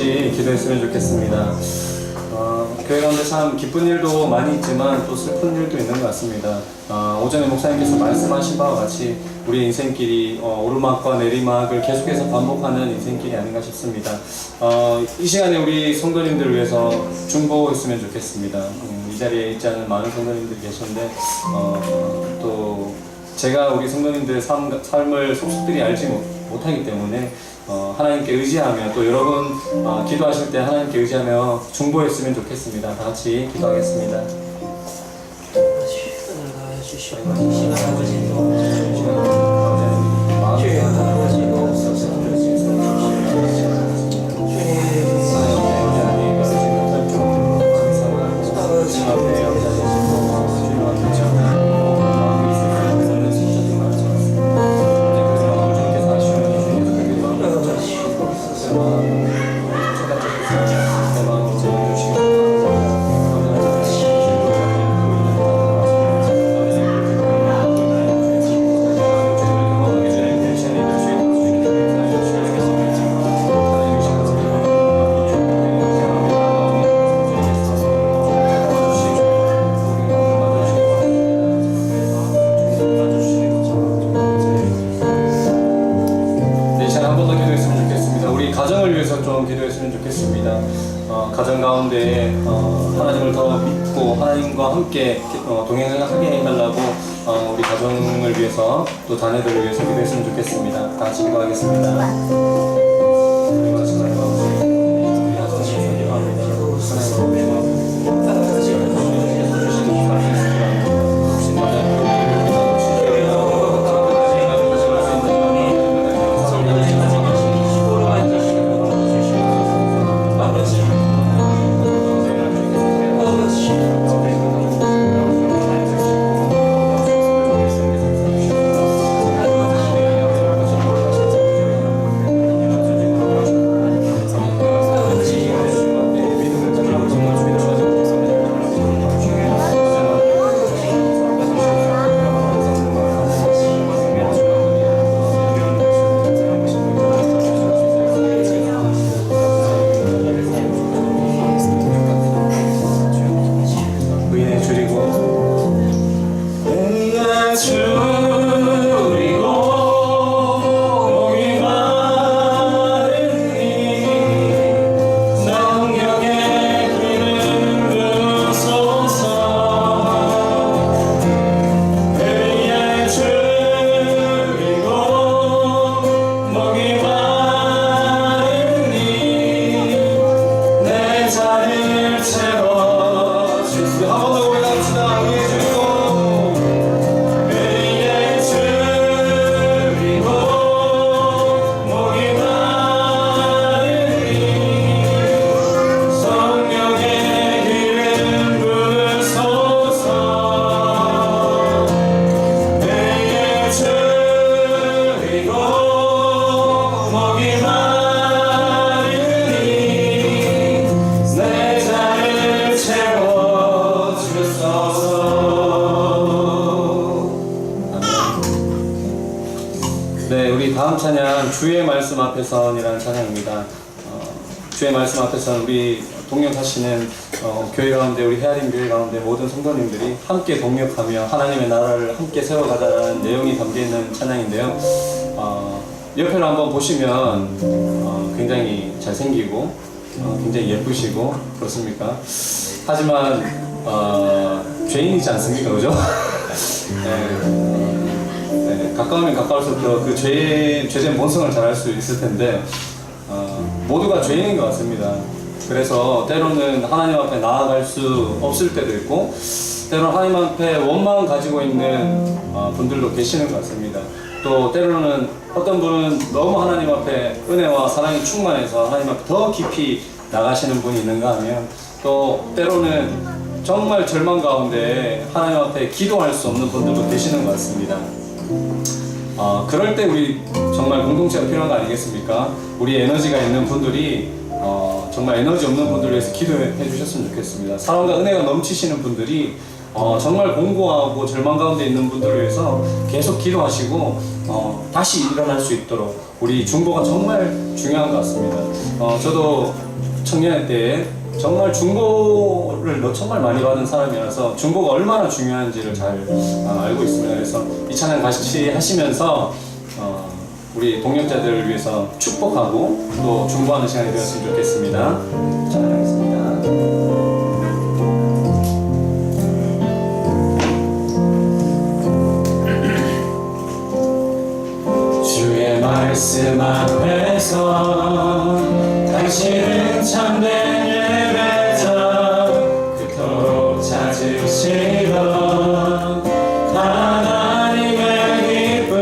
같이 기도했으면 좋겠습니다. 교회 가운데 참 기쁜 일도 많이 있지만 또 슬픈 일도 있는 것 같습니다. 오전에 목사님께서 말씀하신 바와 같이 우리 인생길이 오르막과 내리막을 계속해서 반복하는 인생길이 아닌가 싶습니다. 이 시간에 우리 성도님들을 위해서 중보했으면 좋겠습니다. 이 자리에 있지 않은 많은 성도님들이 계신데 또 제가 우리 성도님들의 삶을 속속들이 알지 못하기 때문에 하나님께 의지하며 또 여러분 기도하실 때 하나님께 의지하며 중보했으면 좋겠습니다. 다 같이 기도하겠습니다. 기도했으면 좋겠습니다. 가정 가운데 하나님을 더 믿고 하나님과 함께 동행을 하게 해달라고 우리 가정을 위해서 또 자녀들을 위해서 기도했으면 좋겠습니다. 다 같이 기도하겠습니다. 다음 찬양 주의 말씀 앞에선이라는 찬양입니다. 주의 말씀 앞에선 우리 동역하시는 교회 가운데 우리 헤아림 교회 가운데 모든 성도님들이 함께 동역하며 하나님의 나라를 함께 세워가자라는 내용이 담겨있는 찬양인데요. 옆에를 한번 보시면 굉장히 잘생기고 굉장히 예쁘시고 그렇습니까? 하지만 죄인이지 않습니까? 그죠? 가까우면 가까울수록 그 죄된 본성을 잘 알 수 있을 텐데 모두가 죄인인 것 같습니다. 그래서 때로는 하나님 앞에 나아갈 수 없을 때도 있고 때로는 하나님 앞에 원망 가지고 있는 분들도 계시는 것 같습니다. 또 때로는 어떤 분은 너무 하나님 앞에 은혜와 사랑이 충만해서 하나님 앞에 더 깊이 나가시는 분이 있는가 하면 또 때로는 정말 절망 가운데 하나님 앞에 기도할 수 없는 분들도 계시는 것 같습니다. 그럴 때 우리 정말 공동체가 필요한 거 아니겠습니까? 우리 에너지가 있는 분들이 정말 에너지 없는 분들을 위해서 기도해 주셨으면 좋겠습니다. 사랑과 은혜가 넘치시는 분들이 정말 공고하고 절망 가운데 있는 분들을 위해서 계속 기도하시고 다시 일어날 수 있도록 우리 중보가 정말 중요한 것 같습니다. 저도 청년의 때에 정말 중보를 정말 많이 받은 사람이라서 중보가 얼마나 중요한지를 잘 알고 있습니다. 그래서 이 찬양 같이 하시면서 우리 동역자들을 위해서 축복하고 또 중보하는 시간이 되었으면 좋겠습니다. 찬양하겠습니다. 주의 말씀 앞에서 당신은 참된 예배자 그토록 찾으시던 하나님의 기쁨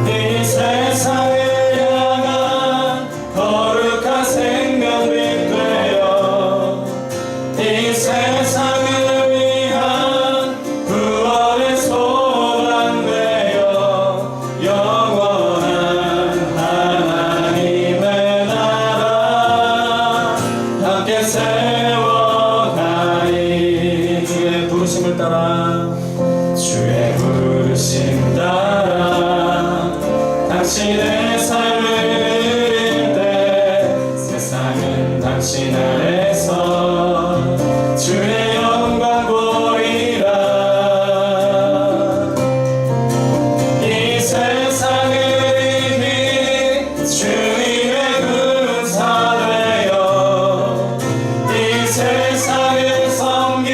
이 세상을 향한 거룩한 생명빛 되어 이 세상을 위한 구원의 소망 되어 영원한 하나님의 나라 함께 세워가리. 주의 부르심을 따라 주의 부르심 따라 당신의 삶을 누릴 때 세상은 당신 아래서 주의 영광 보이라. 이 세상을 이기 주님의 군사 되어 이 세상을 섬긴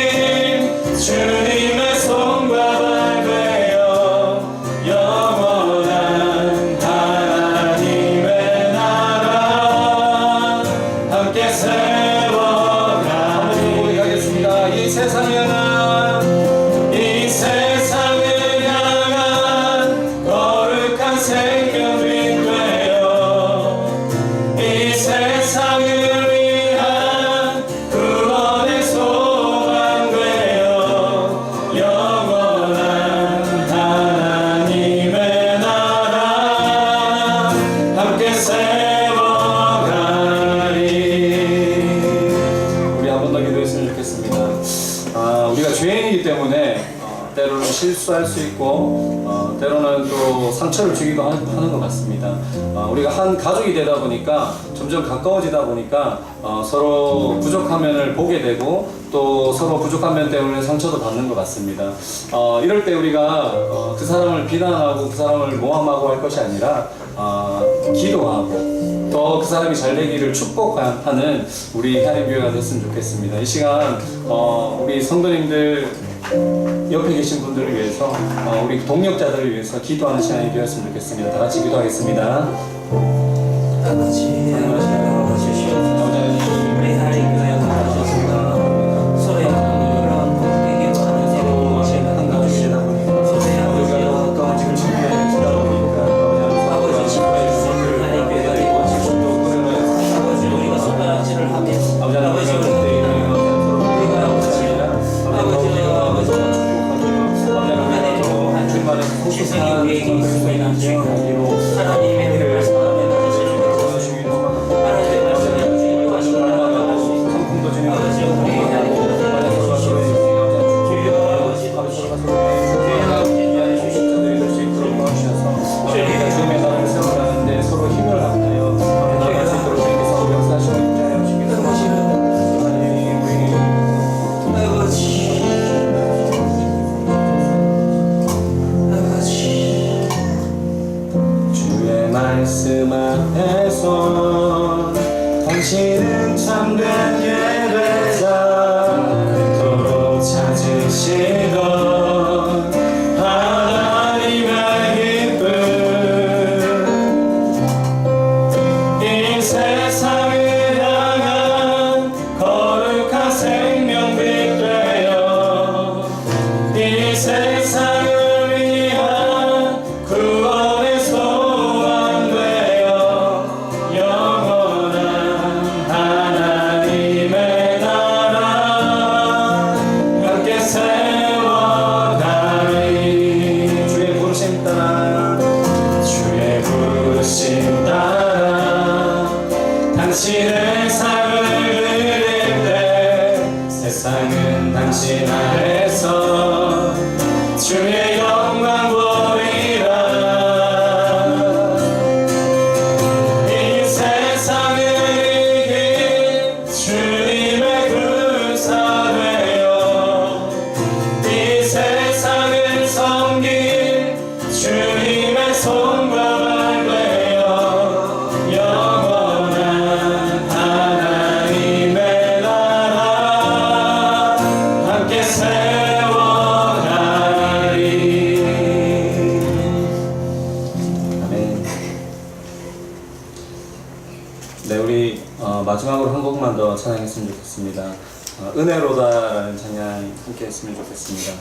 주님의 손과 발 되어 영원한 하나님의 나라 함께 세워가리. 가겠습니다. 이 세상을 향한 거룩한 생명빛 되어 이 세상을 위한 구원의 소망 되어 영원한 하나님의 나라 함께 세워가리. 우리 한 번 더 기도했으면 좋겠습니다. 우리가 죄인이기 때문에 때로는 실수할 수 있고 때로는 또 상처를 주기도 하는 것 같습니다. 우리가 한 가족이 되다 보니까 점점 가까워지다 보니까 서로 부족한 면을 보게 되고 또 서로 부족한 면 때문에 상처도 받는 것 같습니다. 이럴 때 우리가 그 사람을 비난하고 그 사람을 모함하고 할 것이 아니라 기도하고 또 그 사람이 잘 되기를 축복하는 우리 하나님교회가 됐으면 좋겠습니다. 이 시간 우리 성도님들 옆에 계신 분들을 위해서 우리 동역자들을 위해서 기도하는 시간이 되었으면 좋겠습니다. 다 같이 기도하겠습니다. 다같이 우리 하나님교회 감사하셨습니다. 서로의 이런 기도하는 새로운 제가 한가운데 서로의 아버지와 가까워지길 준비하시다 보니까 아버지 지켜주신 하나님교회가 되고 아버지 우리가 손가락질을 하며 아버지 우리가 세상의 계획이 있으면 하나님의 은혜를 말씀하며 하나님의 말씀을 주님과 상품도 주님 아버지 우리 하나님께 주님의 나라를 세워가는데 서로 힘을 합하여 나아갈 수 있도록 주님께서 역사하시고 인자하여 주시옵소서. 주의 말씀 앞에서 당신은 참된 예배자 그토록 찾으시던 하나님의 기쁨 이 세상을 향한 거룩한 생명빛 되어 이 세상을 위한 구원의 소망 되어 영원한 하나님의 나라 함께 세워가리. 주의 부르심 따라 주의 부르심 따라 당신의 삶을 누릴 때 세상은 당신 아래서 주의 영광 보리라. 이 찬양했으면 좋겠습니다. 은혜로다라는 찬양 함께 했으면 좋겠습니다.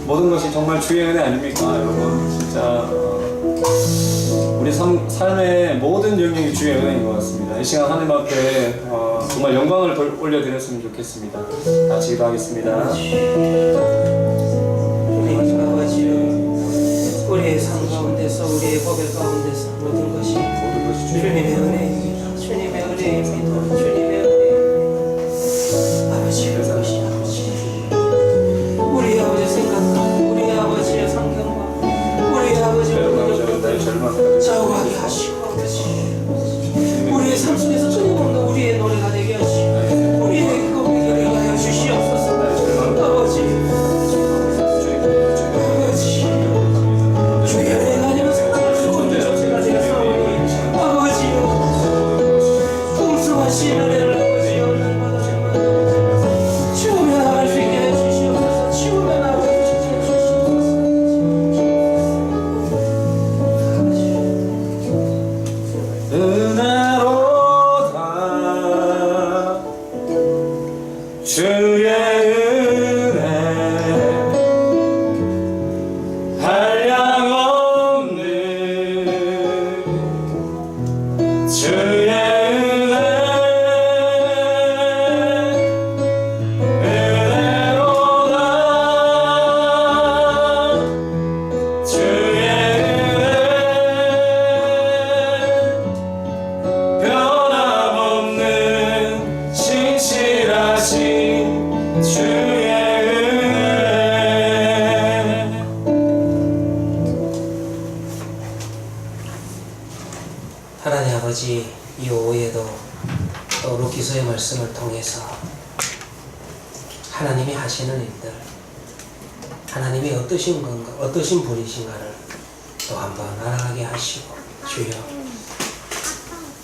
모든 것이 정말 주의 은혜 아닙니까, 여러분? 진짜 우리 삶의 모든 영역이 주의 은혜인 것 같습니다. 이 시간 하나님 앞에 정말 영광을 올려드렸으면 좋겠습니다. 같이 기도하겠습니다. 주님 아버지, 우리의 삶 가운데서, 우리의 고백 가운데서 모든 것이 주님의 은혜입니다. 주님의 은혜입니다. 주님의 은혜입니다. 아버지, 그것이 아버지, 우리 아버지 생각과 우리 아버지의 성경과 우리 아버지의 능력을 좌우하게 하시고, 아버지 우리의 삶 속에서 끊임없는 우리의 노래가 되게 하시고 우리의 고백이 되게 하여 주시옵소서. 아버지, 주의 은혜가 아니라 생각을 주는데 제가 싸우니 아버지요, 풍성하신 은혜를 아버지 없는 바다 치우며 나갈 수 있게 해주시옵소서. 치우며 나갈 수 있게 해주시옵소서. 은혜로다 주의 은혜 한량 없는 주의 은혜로다 주의 은혜 하나님 아버지, 이 오후에도 또 루키서의 말씀을 통해서 하나님이 하시는 일들, 하나님이 어떠신 건가, 어떠신 분이신가를 또 한번 알아가게 하시고, 주여,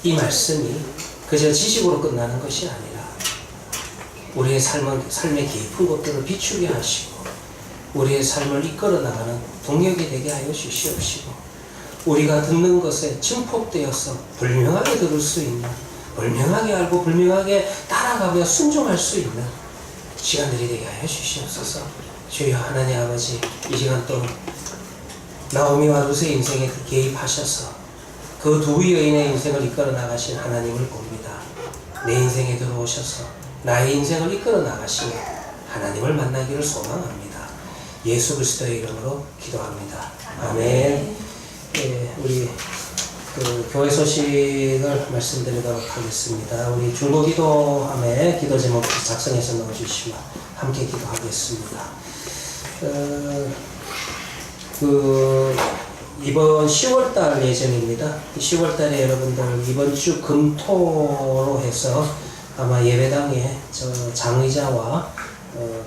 이 말씀이 그저 지식으로 끝나는 것이 아니라 우리의 삶의 깊은 곳들을 비추게 하시고 우리의 삶을 이끌어 나가는 동력이 되게 하여 주시옵시고, 우리가 듣는 것에 증폭되어서 분명하게 들을 수 있는, 분명하게 알고 분명하게 따라가며 순종할 수 있는 시간들이 되게 하여 주시옵소서. 주여 하나님 아버지, 이 시간 또 나오미와 룻의 인생에 개입하셔서 그 두 여인의 인생을 이끌어 나가신 하나님을 봅니다. 내 인생에 들어오셔서 나의 인생을 이끌어 나가시는 하나님을 만나기를 소망합니다. 예수 그리스도의 이름으로 기도합니다. 아멘. 예, 우리 그 교회 소식을 말씀드리도록 하겠습니다. 우리 중보기도함에 기도 제목 작성해서 넣어주시면 함께 기도하겠습니다. 이번 10월달 예정입니다. 10월달에 여러분들 이번 주 금토로 해서 아마 예배당에 저 장의자와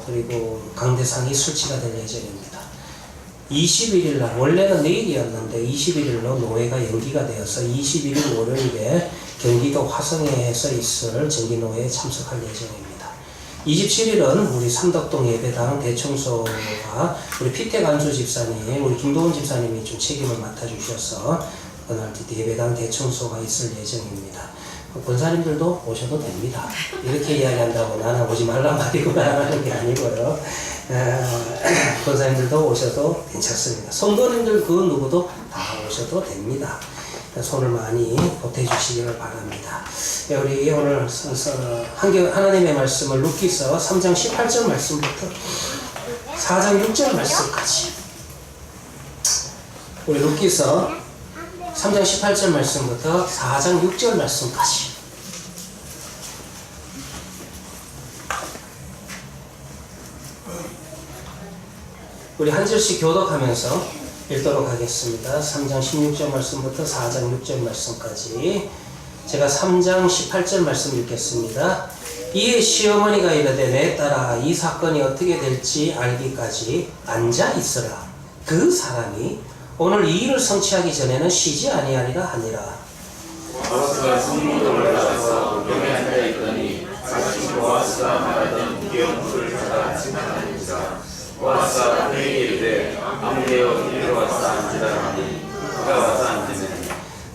그리고 강대상이 술치가 될 예정입니다. 21일 날, 원래는 내일이었는데 21일로 노회가 연기가 되어서 21일 월요일에 경기도 화성에서 있을 정기노회에 참석할 예정입니다. 27일은 우리 삼덕동 예배당 대청소가 우리 피태간수 집사님, 우리 김도훈 집사님이 좀 책임을 맡아주셔서 그날 예배당 대청소가 있을 예정입니다. 권사님들도 오셔도 됩니다. 이렇게 이야기한다고 나는 오지 말라 말이구나 하는 게 아니고요. 권사님들도 오셔도 괜찮습니다. 성도님들 그 누구도 다 오셔도 됩니다. 손을 많이 보태주시기를 바랍니다. 우리 오늘 하나님의 말씀을 루키서 3장 18절 말씀부터 4장 6절 말씀까지, 우리 루키서 3장 18절 말씀부터 4장 6절 말씀까지 우리 한 절씩 교독하면서 읽도록 하겠습니다. 3장 16절 말씀부터 4장 6절 말씀까지. 제가 3장 18절 말씀 읽겠습니다. 이에 시어머니가 이르되 내 딸아, 이 사건이 어떻게 될지 알기까지 앉아 있으라. 그 사람이 오늘 이 일을 성취하기 전에는 쉬지 아니하리라 하니라. 보아스가 성문으로 올라가서 옥경에 앉아있더니 마침 보아스가 말하던 기업물을 찾아 칭찬하니라. 보아스가 그에게 이르되 아무데요 이리로 와서 앉으라 하니 그가 와서 앉으면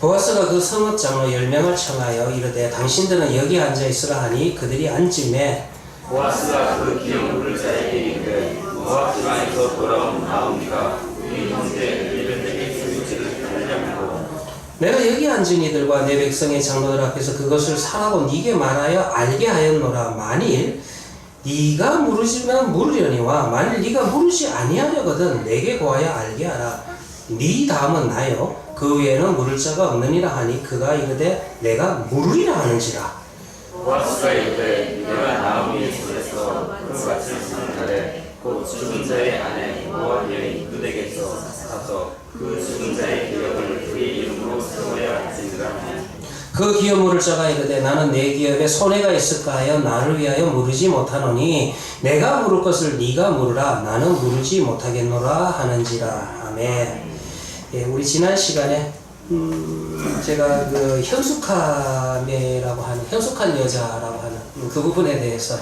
보아스가 그 성읍 장로 10명을 청하여 이르되 당신들은 여기 앉아있으라 하니 그들이 앉음에 보아스가 그 기업물을 자에게 이르되 모압 지방에서 돌아온 나오미가 우리 형제 엘리멜렉의 술집을 하려고 내가 여기 앉은 이들과 내 백성의 장로들 앞에서 그것을 사라고 네게 말하여 알게 하였노라. 만일 네가 물으시면 물으려니와 만일 네가 물으시 아니하려거든 내게 고하여 알게 하라. 네 다음은 나요 그 외에는 물을 자가 없느니라 하니 그가 이르되 내가 물으리라 하는지라. 보아스가 이르되 내가 나오미의 집에서 그 밭을 지는 날에 곧 죽은 자의 아내 모압 여인 룻에게서 가서 그 죽은 자의 기업을 그의 이름으로 세워야 할지니라 하니 그 기업 물을 자가 이르되 나는 내 기업에 손해가 있을까 하여 나를 위하여 물으지 못하노니 내가 물을 것을 네가 물으라. 나는 물으지 못하겠노라 하는지라. 아멘. 예, 우리 지난 시간에 제가 그 현숙함이라고 하는, 현숙한 여자라고 하는 그 부분에 대해서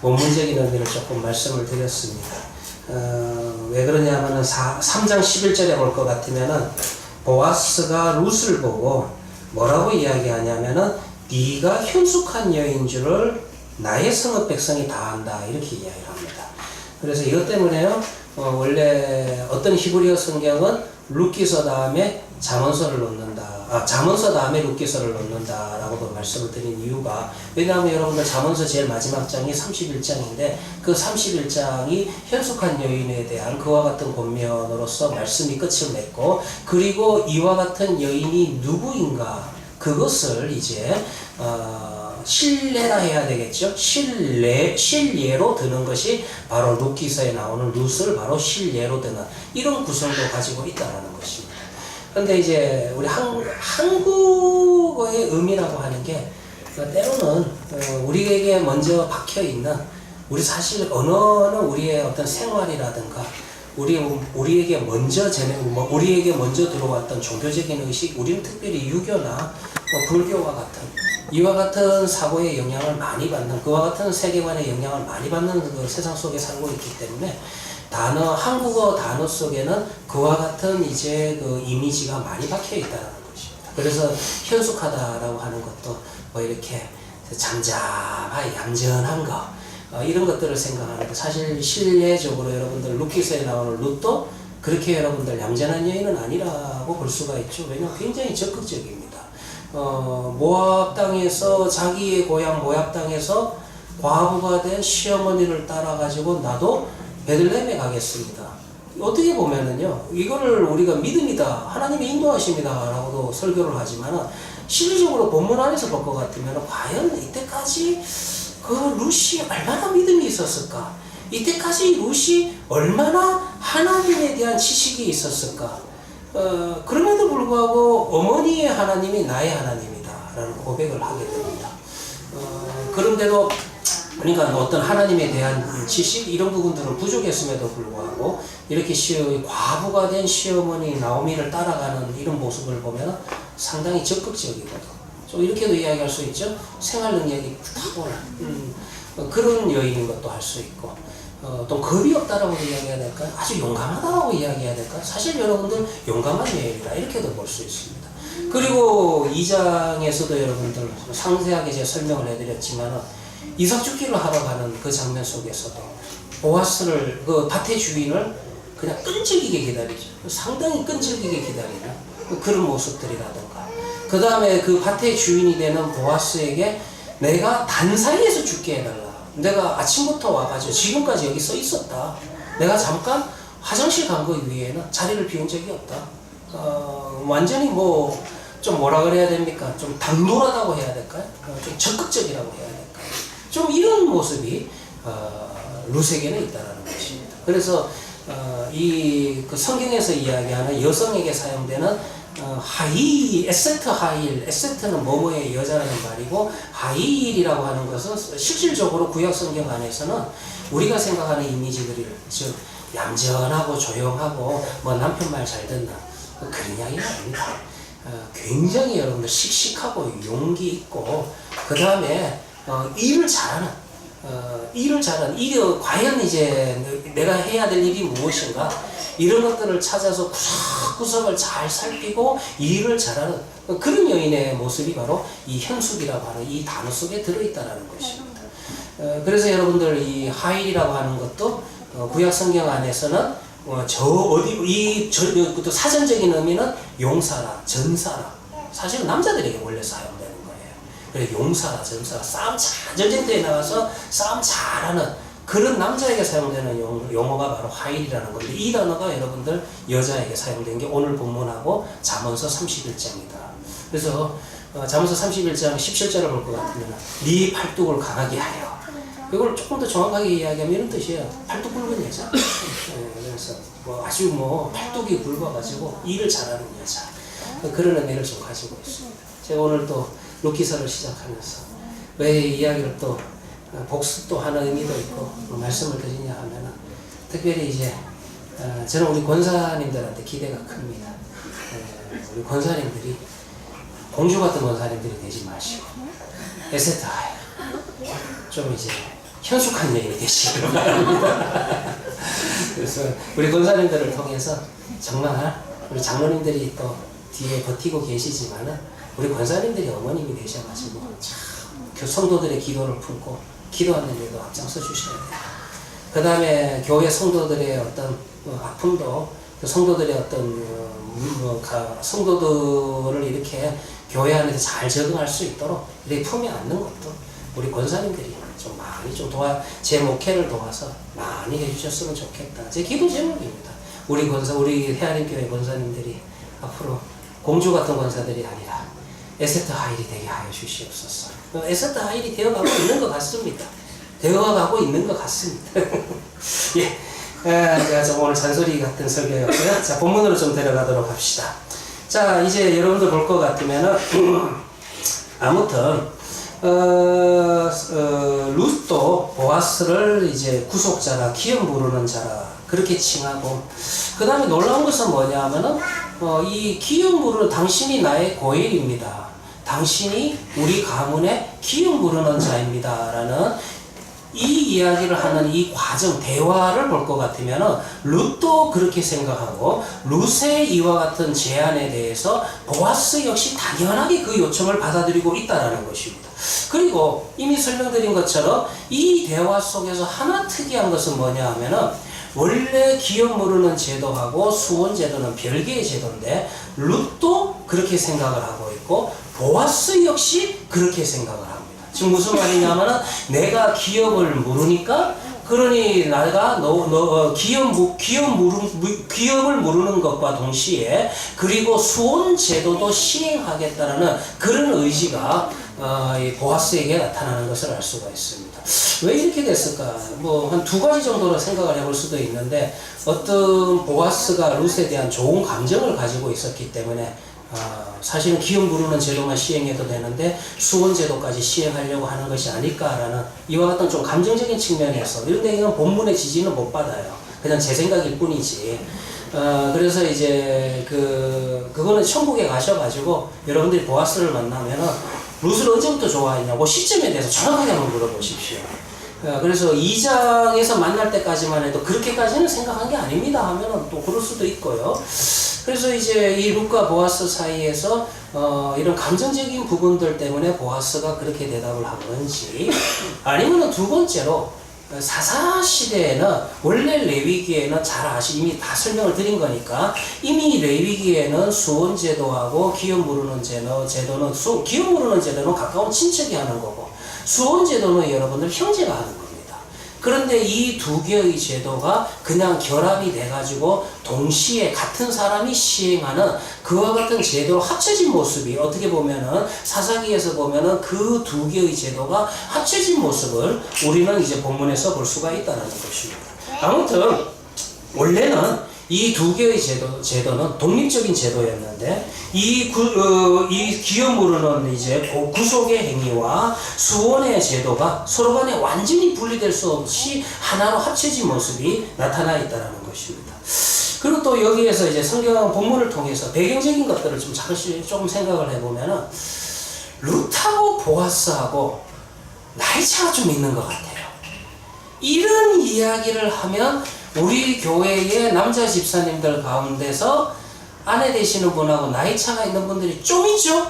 원문적인 의미를 조금 말씀을 드렸습니다. 왜 그러냐면은 3장 11절에 볼 것 같으면은 보아스가 룻을 보고 뭐라고 이야기하냐면은 네가 현숙한 여인 줄을 나의 성읍 백성이 다 안다 이렇게 이야기를 합니다. 그래서 이것 때문에요 원래 어떤 히브리어 성경은 룻기서 다음에 잠언서를 놓는다, 잠언서 다음에 룻기서를 놓는다라고도 말씀을 드린 이유가, 왜냐하면 여러분들 잠언서 제일 마지막 장이 31장인데 그 31장이 현숙한 여인에 대한 그와 같은 권면으로서 말씀이 끝을 맺고, 그리고 이와 같은 여인이 누구인가 그것을 이제 신뢰라 해야 되겠죠. 신예로 드는 것이 바로 룻기서에 나오는 룻을 바로 신예로 드는 이런 구성도 가지고 있다라는 것입니다. 그런데 이제 우리 한국 상고의 의미라고 하는 게 때로는 우리에게 먼저 박혀 있는 우리 사실 언어는 우리의 어떤 생활이라든가 우리에게 먼저 우리에게 먼저 들어왔던 종교적인 의식, 우리는 특별히 유교나 불교와 같은 이와 같은 사고의 영향을 많이 받는 그와 같은 세계관의 영향을 많이 받는 그 세상 속에 살고 있기 때문에 한국어 단어 속에는 그와 같은 이제 그 이미지가 많이 박혀 있다는 것입니다. 그래서 현숙하다라고 하는 것도 뭐 이렇게 잠잠하게 얌전한 거 이런 것들을 생각하는데 사실 실내적으로 여러분들 룻기서에 나오는 룻도 그렇게 여러분들 얌전한 여인은 아니라고 볼 수가 있죠. 왜냐하면 굉장히 적극적입니다. 모압 땅에서 자기의 고향 모압 땅에서 과부가 된 시어머니를 따라 가지고 나도 베들레헴에 가겠습니다. 어떻게 보면은요, 이거를 우리가 믿음이다, 하나님의 인도하십니다 라고도 설교를 하지만은 실질적으로 본문 안에서 볼 것 같으면 과연 이때까지 그 룻이 얼마나 믿음이 있었을까? 이때까지 룻이 얼마나 하나님에 대한 지식이 있었을까? 그럼에도 불구하고 어머니의 하나님이 나의 하나님이다 라는 고백을 하게 됩니다. 그런데도 그러니까 어떤 하나님에 대한 지식 이런 부분들은 부족했음에도 불구하고 이렇게 과부가 된 시어머니 나오미를 따라가는 이런 모습을 보면 상당히 적극적이거든. 좀 이렇게도 이야기할 수 있죠. 생활 능력이 탁월한 그런 여인인 것도 할 수 있고 또 겁이 없다라고 이야기해야 될까요? 아주 용감하다라고 이야기해야 될까요? 사실 여러분들 용감한 여인이다 이렇게도 볼 수 있습니다. 그리고 2장에서도 여러분들 상세하게 제가 설명을 해드렸지만 이삭 죽기를 하러 가는 그 장면 속에서도 보아스를 그 밭의 주인을 그냥 끈질기게 기다리죠. 상당히 끈질기게 기다리는 그런 모습들이라든가 그 다음에 그 밭의 주인이 되는 보아스에게 내가 단사이에서 죽게 해달라. 내가 아침부터 와가지고 지금까지 여기 서 있었다. 내가 잠깐 화장실 간 거 위에는 자리를 비운 적이 없다. 완전히 뭐 좀 뭐라 그래야 됩니까? 좀 당돌하다고 해야 될까요? 좀 적극적이라고 해야 될까요? 좀 이런 모습이 룻에게는 있다라는 것입니다. 그래서 그 성경에서 이야기하는 여성에게 사용되는 에세트 하일, 에세트는 뭐뭐의 여자라는 말이고 하일이라고 하는 것은 실질적으로 구약 성경 안에서는 우리가 생각하는 이미지들이 즉 얌전하고 조용하고 뭐 남편 말 잘 듣는 그런 이야기가 아닙니다. 굉장히 여러분들 씩씩하고 용기 있고 그 다음에 일을 잘하는 과연 이제 내가 해야 될 일이 무엇인가 이런 것들을 찾아서 구석구석을 잘 살피고 일을 잘하는 그런 여인의 모습이 바로 이 현숙이라고 하는 이 단어 속에 들어있다는 것입니다. 그래서 여러분들 이 하일이라고 하는 것도 구약 성경 안에서는 또 사전적인 의미는 용사라, 전사라. 사실은 남자들에게 원래 사용되는 거예요. 그래서 용사라, 전사라, 전쟁터에 나가서 싸움 잘하는 그런 남자에게 사용되는 용어가 바로 하일이라는 건데 이 단어가 여러분들 여자에게 사용된 게 오늘 본문하고 잠언서 31장이다. 그래서 잠언서 31장 17절을 볼 것 같으면 네 팔뚝을 강하게 하여 이걸 조금 더 정확하게 이야기하면 이런 뜻이에요. 팔뚝 굵은 여자. 그래서 아주 팔뚝이 굵어가지고 일을 잘하는 여자. 그런 의미를 좀 가지고 있습니다. 제가 오늘 또 룻기서를 시작하면서 왜 이야기를 또 복습도 하는 의미도 있고 말씀을 드리냐 하면은 특별히 이제 저는 우리 권사님들한테 기대가 큽니다. 우리 권사님들이 공주 같은 권사님들이 되지 마시고 에세타에 좀 이제 현숙한 여인이 되시길 바랍니다. 그래서 우리 권사님들을 통해서 정말 우리 장로님들이 또 뒤에 버티고 계시지만은 우리 권사님들이 어머님이 되셔가지고 참 성도들의 기도를 품고 기도하는 데도 앞장서 주셔야 돼요. 그 다음에 교회 성도들의 어떤 아픔도 성도들의 어떤 성도들을 이렇게 교회 안에서 잘 적응할 수 있도록 이렇게 품에 안는 것도 우리 권사님들이 좀 많이 제 목회를 도와서 많이 해주셨으면 좋겠다. 제 기도 제목입니다. 우리 헤아림교회 권사님들이 앞으로 공주 같은 권사들이 아니라 에세트 하일이 되게 하여 주시옵소서. 에세트 하일이 되어가고 있는 것 같습니다. 되어가고 있는 것 같습니다. 예. 제가 좀 오늘 잔소리 같은 설교였고요. 자, 본문으로 좀 데려가도록 합시다. 자, 이제 여러분들 볼 것 같으면은, 아무튼 룻도 보아스를 이제 구속자라 기업 모르는 자라 그렇게 칭하고, 그 다음에 놀라운 것은 뭐냐면은 이 기업 모르는 당신이 나의 고엘입니다. 당신이 우리 가문의 기업 모르는 자입니다. 라는 이 이야기를 하는 이 과정, 대화를 볼 것 같으면은 룻도 그렇게 생각하고 룻의 이와 같은 제안에 대해서 보아스 역시 당연하게 그 요청을 받아들이고 있다라는 것입니다. 그리고 이미 설명드린 것처럼 이 대화 속에서 하나 특이한 것은 뭐냐 하면은 원래 기업 모르는 제도하고 수혼 제도는 별개의 제도인데 룻도 그렇게 생각을 하고 있고 보아스 역시 그렇게 생각을 합니다. 지금 무슨 말이냐면은 내가 기업을 모르니까 그러니 내가 기업을 모르는 것과 동시에 그리고 수혼 제도도 시행하겠다라는 그런 의지가 이 보아스에게 나타나는 것을 알 수가 있습니다. 왜 이렇게 됐을까? 뭐 한 두 가지 정도로 생각을 해볼 수도 있는데, 어떤 보아스가 룻에 대한 좋은 감정을 가지고 있었기 때문에 사실은 기업 모르는 제도만 시행해도 되는데 수혼 제도까지 시행하려고 하는 것이 아닐까라는 이와 같은 좀 감정적인 측면에서, 이런데 이건 본문의 지지는 못 받아요. 그냥 제 생각일 뿐이지. 그래서 이제 그거는 천국에 가셔가지고 여러분들이 보아스를 만나면은 룻을 언제부터 좋아했냐고 시점에 대해서 정확하게 한번 물어보십시오. 그래서 2장에서 만날 때까지만 해도 그렇게까지는 생각한 게 아닙니다 하면은 또 그럴 수도 있고요. 그래서 이제 이 룻과 보아스 사이에서 이런 감정적인 부분들 때문에 보아스가 그렇게 대답을 한 건지, 아니면은 두 번째로 사사 시대에는 원래 레위기에는 이미 다 설명을 드린 거니까 이미 레위기에는 수혼 제도하고 기업 모르는 제도는 기업 모르는 제도는 가까운 친척이 하는 거고 수혼 제도는 여러분들 형제가 하는 겁니다. 그런데 이 두 개의 제도가 그냥 결합이 돼가지고 동시에 같은 사람이 시행하는 그와 같은 제도로 합쳐진 모습이, 어떻게 보면은 사사기에서 보면은 그 두 개의 제도가 합쳐진 모습을 우리는 이제 본문에서 볼 수가 있다는 것입니다. 아무튼 원래는 이 두 개의 제도는 독립적인 제도였는데 이 기업 모르는 이제 구속의 행위와 수혼의 제도가 서로 간에 완전히 분리될 수 없이 하나로 합쳐진 모습이 나타나 있다는 것입니다. 그리고 또 여기에서 이제 성경 본문을 통해서 배경적인 것들을 좀 잠시 조금 생각을 해보면은 룻하고 보아스하고 나이 차가 좀 있는 것 같아요. 이런 이야기를 하면 우리 교회의 남자 집사님들 가운데서 아내 되시는 분하고 나이 차가 있는 분들이 좀 있죠?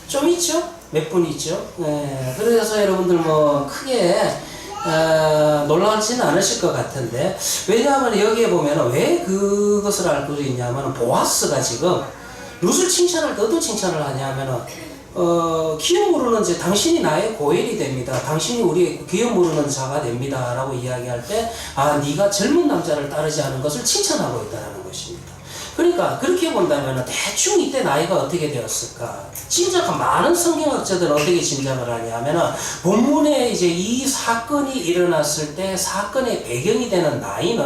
좀 있죠? 몇 분 있죠? 네, 그래서 여러분들 뭐 크게 놀라지는 않으실 것 같은데, 왜냐하면 여기에 보면 왜 그것을 알고 있냐면 보아스가 지금 룻을 칭찬할 때 어떤 칭찬을 하냐면은 기업 모르는 자, 당신이 나의 고엘이 됩니다. 당신이 우리 기업 모르는 자가 됩니다. 라고 이야기할 때, 네가 젊은 남자를 따르지 않은 것을 칭찬하고 있다는 것입니다. 그러니까 그렇게 본다면 대충 이때 나이가 어떻게 되었을까? 짐작한 많은 성경학자들은 어떻게 짐작을 하냐면은 본문에 이제 이 사건이 일어났을 때 사건의 배경이 되는 나이는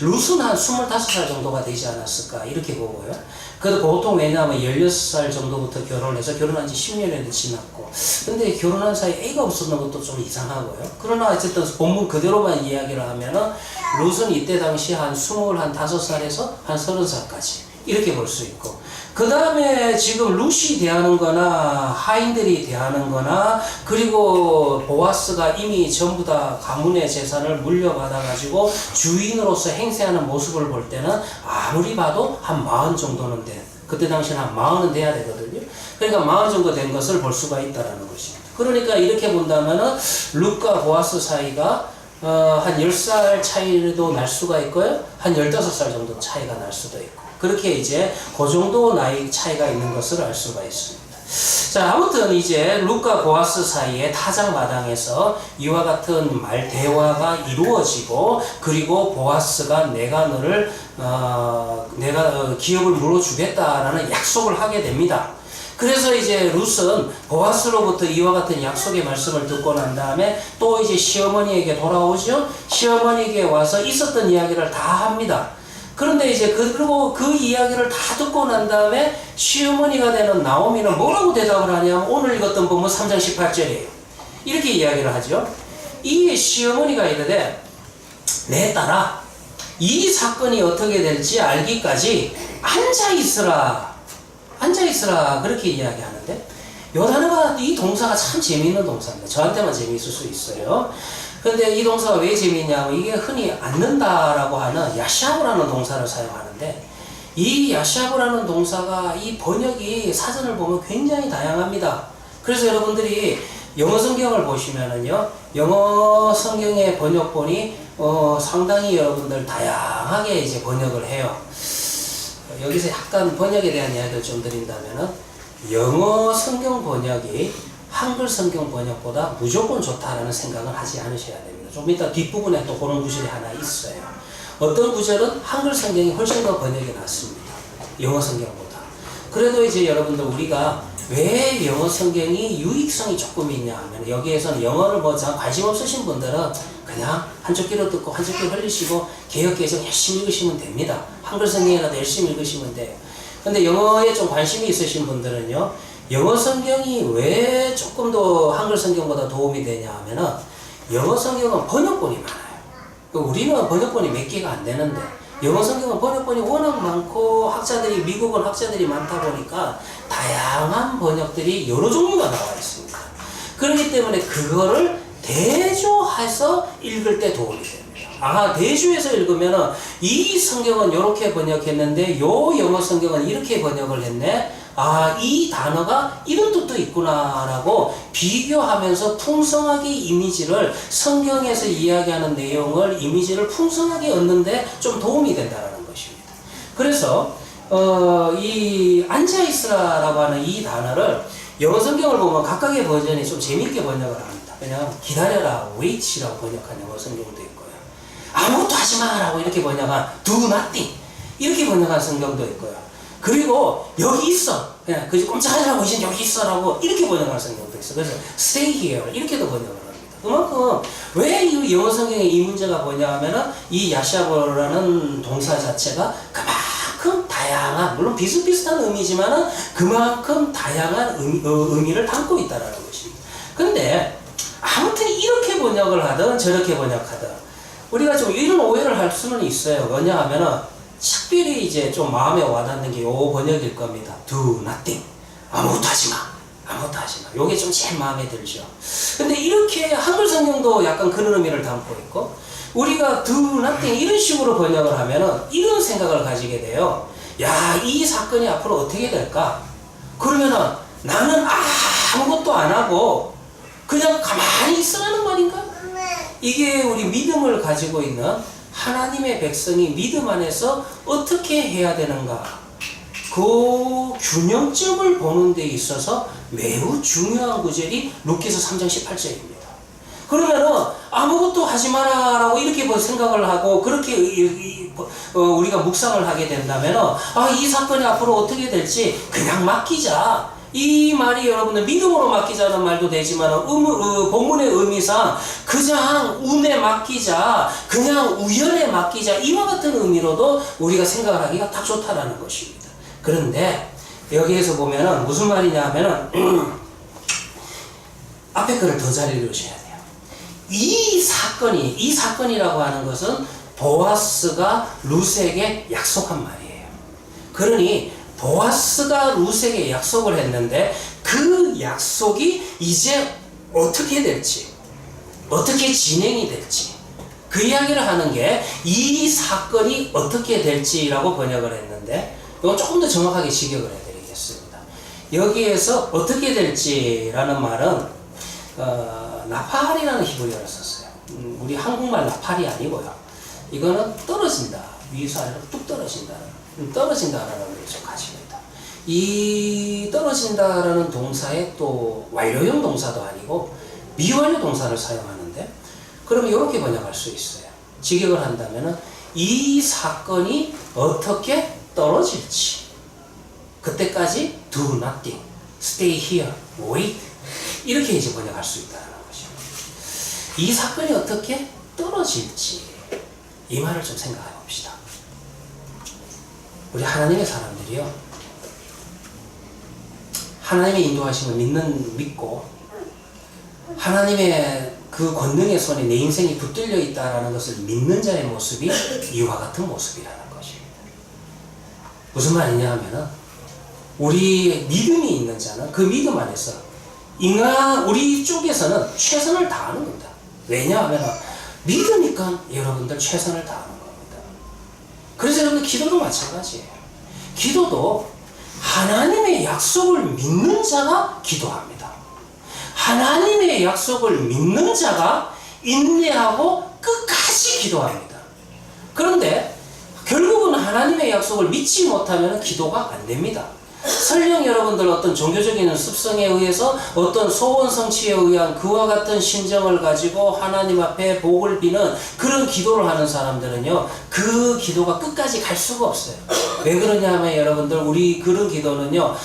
룻은 한 25살 정도가 되지 않았을까? 이렇게 보고요. 그래도 보통 왜냐하면 16살 정도부터 결혼을 해서 결혼한 지 10년이 지났고, 근데 결혼한 사이에 애가 없었는 것도 좀 이상하고요. 그러나 어쨌든 본문 그대로만 이야기를 하면은 룻은 이때 당시 한 25살에서 한 30살까지 이렇게 볼 수 있고, 그 다음에 지금 룻이 대하는 거나 하인들이 대하는 거나 그리고 보아스가 이미 전부 다 가문의 재산을 물려받아 가지고 주인으로서 행세하는 모습을 볼 때는 아무리 봐도 한 40 정도는 돼. 그때 당시는 한 40은 돼야 되거든요. 그러니까 40 정도 된 것을 볼 수가 있다는 것입니다. 그러니까 이렇게 본다면은 룻과 보아스 사이가 한 10살 차이도 날 수가 있고요. 한 15살 정도 차이가 날 수도 있고. 그렇게 이제 그 정도 나이 차이가 있는 것을 알 수가 있습니다. 자, 아무튼 이제 룻과 보아스 사이에 타작마당에서 이와 같은 대화가 이루어지고, 그리고 보아스가 내가 기업을 물어주겠다라는 약속을 하게 됩니다. 그래서 이제 룻은 보아스로부터 이와 같은 약속의 말씀을 듣고 난 다음에 또 이제 시어머니에게 돌아오죠. 시어머니에게 와서 있었던 이야기를 다 합니다. 그런데 이제 그리고 그 이야기를 다 듣고 난 다음에 시어머니가 되는 나오미는 뭐라고 대답을 하냐면 오늘 읽었던 본문 3장 18절이에요. 이렇게 이야기를 하죠. 이 시어머니가 이르되 내 딸아 이 사건이 어떻게 될지 알기까지 앉아있으라. 앉아있으라. 그렇게 이야기하는데 요 단어가 이 동사가 참 재미있는 동사입니다. 저한테만 재미있을 수 있어요. 그런데 이 동사가 왜 재미있냐면 이게 흔히 앉는다라고 하는 야샤브라는 동사를 사용하는데 이 야샤브라는 동사가 이 번역이 사전을 보면 굉장히 다양합니다. 그래서 여러분들이 영어 성경을 보시면은요, 영어 성경의 번역본이 상당히 여러분들 다양하게 이제 번역을 해요. 여기서 약간 번역에 대한 이야기를 좀 드린다면은 영어 성경 번역이 한글 성경 번역보다 무조건 좋다라는 생각을 하지 않으셔야 됩니다. 좀 이따 뒷부분에 또 그런 구절이 하나 있어요. 어떤 구절은 한글 성경이 훨씬 더 번역이 낫습니다. 영어 성경보다. 그래도 이제 여러분들 우리가 왜 영어 성경이 유익성이 조금 있냐 하면 여기에서는 영어를 뭐 관심 없으신 분들은 그냥 한쪽 귀로 듣고 한쪽 귀로 흘리시고 개역개정 열심히 읽으시면 됩니다. 한글 성경이라도 열심히 읽으시면 돼요. 근데 영어에 좀 관심이 있으신 분들은요, 영어 성경이 왜 조금 더 한글 성경보다 도움이 되냐 하면은 영어 성경은 번역본이 많아요. 우리는 번역본이 몇 개가 안 되는데 영어 성경은 번역본이 워낙 많고 학자들이 미국은 학자들이 많다 보니까 다양한 번역들이 여러 종류가 나와 있습니다. 그렇기 때문에 그거를 대조해서 읽을 때 도움이 됩니다. 아, 대조해서 읽으면은 이 성경은 이렇게 번역했는데 요 영어 성경은 이렇게 번역을 했네. 아, 이 단어가 이런 뜻도 있구나라고 비교하면서 풍성하게 이미지를 성경에서 이야기하는 내용을 이미지를 풍성하게 얻는데 좀 도움이 된다는 것입니다. 그래서 이 앉아있으라라고 하는 이 단어를 영어 성경을 보면 각각의 버전이 좀 재밌게 번역을 합니다. 그냥 기다려라, wait이라고 번역한 영어 성경도 있고요. 아무것도 하지 마라고 이렇게 번역한 do nothing 이렇게 번역한 성경도 있고요. 그리고 여기 있어, 그냥 그저 꼼짝하지 말고 이제 여기 있어라고 이렇게 번역한 성경도 있어. 그래서 stay here 이렇게도 번역을 합니다. 그만큼 왜 이 영어 성경에 이 문제가 뭐냐면은 이 야샤브라는 동사 자체가 그만큼 다양한, 물론 비슷비슷한 의미지만은 그만큼 다양한 의미를 담고 있다라는 것입니다. 근데 아무튼 이렇게 번역을 하든 저렇게 번역하든 우리가 좀 이런 오해를 할 수는 있어요. 뭐냐 하면은 특별히 이제 좀 마음에 와닿는 게 요 번역일 겁니다. do nothing. 아무것도 하지 마. 아무것도 하지 마. 요게 좀 제일 마음에 들죠. 근데 이렇게 한글 성경도 약간 그런 의미를 담고 있고, 우리가 do nothing 이런 식으로 번역을 하면은 이런 생각을 가지게 돼요. 야, 이 사건이 앞으로 어떻게 될까? 그러면은 나는 아무것도 안 하고 그냥 가만히 있으라는 말인가? 이게 우리 믿음을 가지고 있는 하나님의 백성이 믿음 안에서 어떻게 해야 되는가, 그 균형점을 보는 데 있어서 매우 중요한 구절이 룻기서 3장 18절입니다. 그러면은 아무것도 하지 마라 라고 이렇게 생각을 하고 그렇게 우리가 묵상을 하게 된다면은 이 사건이 앞으로 어떻게 될지 그냥 맡기자. 이 말이 여러분들 믿음으로 맡기자는 말도 되지만 본문의 의미상 그냥 운에 맡기자, 그냥 우연에 맡기자, 이와 같은 의미로도 우리가 생각을 하기가 딱 좋다라는 것입니다. 그런데 여기에서 보면은 무슨 말이냐 하면은 앞에 거를 더 잘 읽으셔야 돼요. 이 사건이라고 하는 것은 보아스가 룻에게 약속한 말이에요. 그러니 보아스가 룻에게 약속을 했는데 그 약속이 이제 어떻게 될지, 어떻게 진행이 될지 그 이야기를 하는 게 이 사건이 어떻게 될지라고 번역을 했는데, 이건 조금 더 정확하게 직역을 해드리겠습니다. 여기에서 어떻게 될지라는 말은 나팔이라는 히브리어를 썼어요. 우리 한국말 나팔이 아니고요. 이거는 떨어진다, 위에서 아래로 뚝 떨어진다라는 의미를 좀 가집니다. 이 떨어진다라는 동사에 또 완료형 동사도 아니고 미완료 동사를 사용하는데, 그러면 이렇게 번역할 수 있어요. 직역을 한다면은 이 사건이 어떻게 떨어질지, 그때까지 do nothing, stay here, wait, 이렇게 이제 번역할 수 있다는 것입니다. 이 사건이 어떻게 떨어질지, 이 말을 좀 생각해 봅시다. 우리 하나님의 사람들이요, 하나님의 인도하심을 믿고 하나님의 그 권능의 손에 내 인생이 붙들려 있다는 것을 믿는 자의 모습이 이와 같은 모습이라는 것입니다. 무슨 말이냐 하면은, 우리 믿음이 있는 자는 그 믿음 안에서 우리 쪽에서는 최선을 다하는 겁니다. 왜냐하면 믿으니까 여러분들 최선을 다하는 겁니다. 그래서 여러분들 기도도 마찬가지예요. 기도도 하나님의 약속을 믿는 자가 기도합니다. 하나님의 약속을 믿는 자가 인내하고 끝까지 기도합니다. 그런데 결국은 하나님의 약속을 믿지 못하면 기도가 안 됩니다. 설령 여러분들 어떤 종교적인 습성에 의해서 어떤 소원 성취에 의한 그와 같은 심정을 가지고 하나님 앞에 복을 비는 그런 기도를 하는 사람들은요, 그 기도가 끝까지 갈 수가 없어요. 왜 그러냐 하면 여러분들, 우리 그런 기도는요,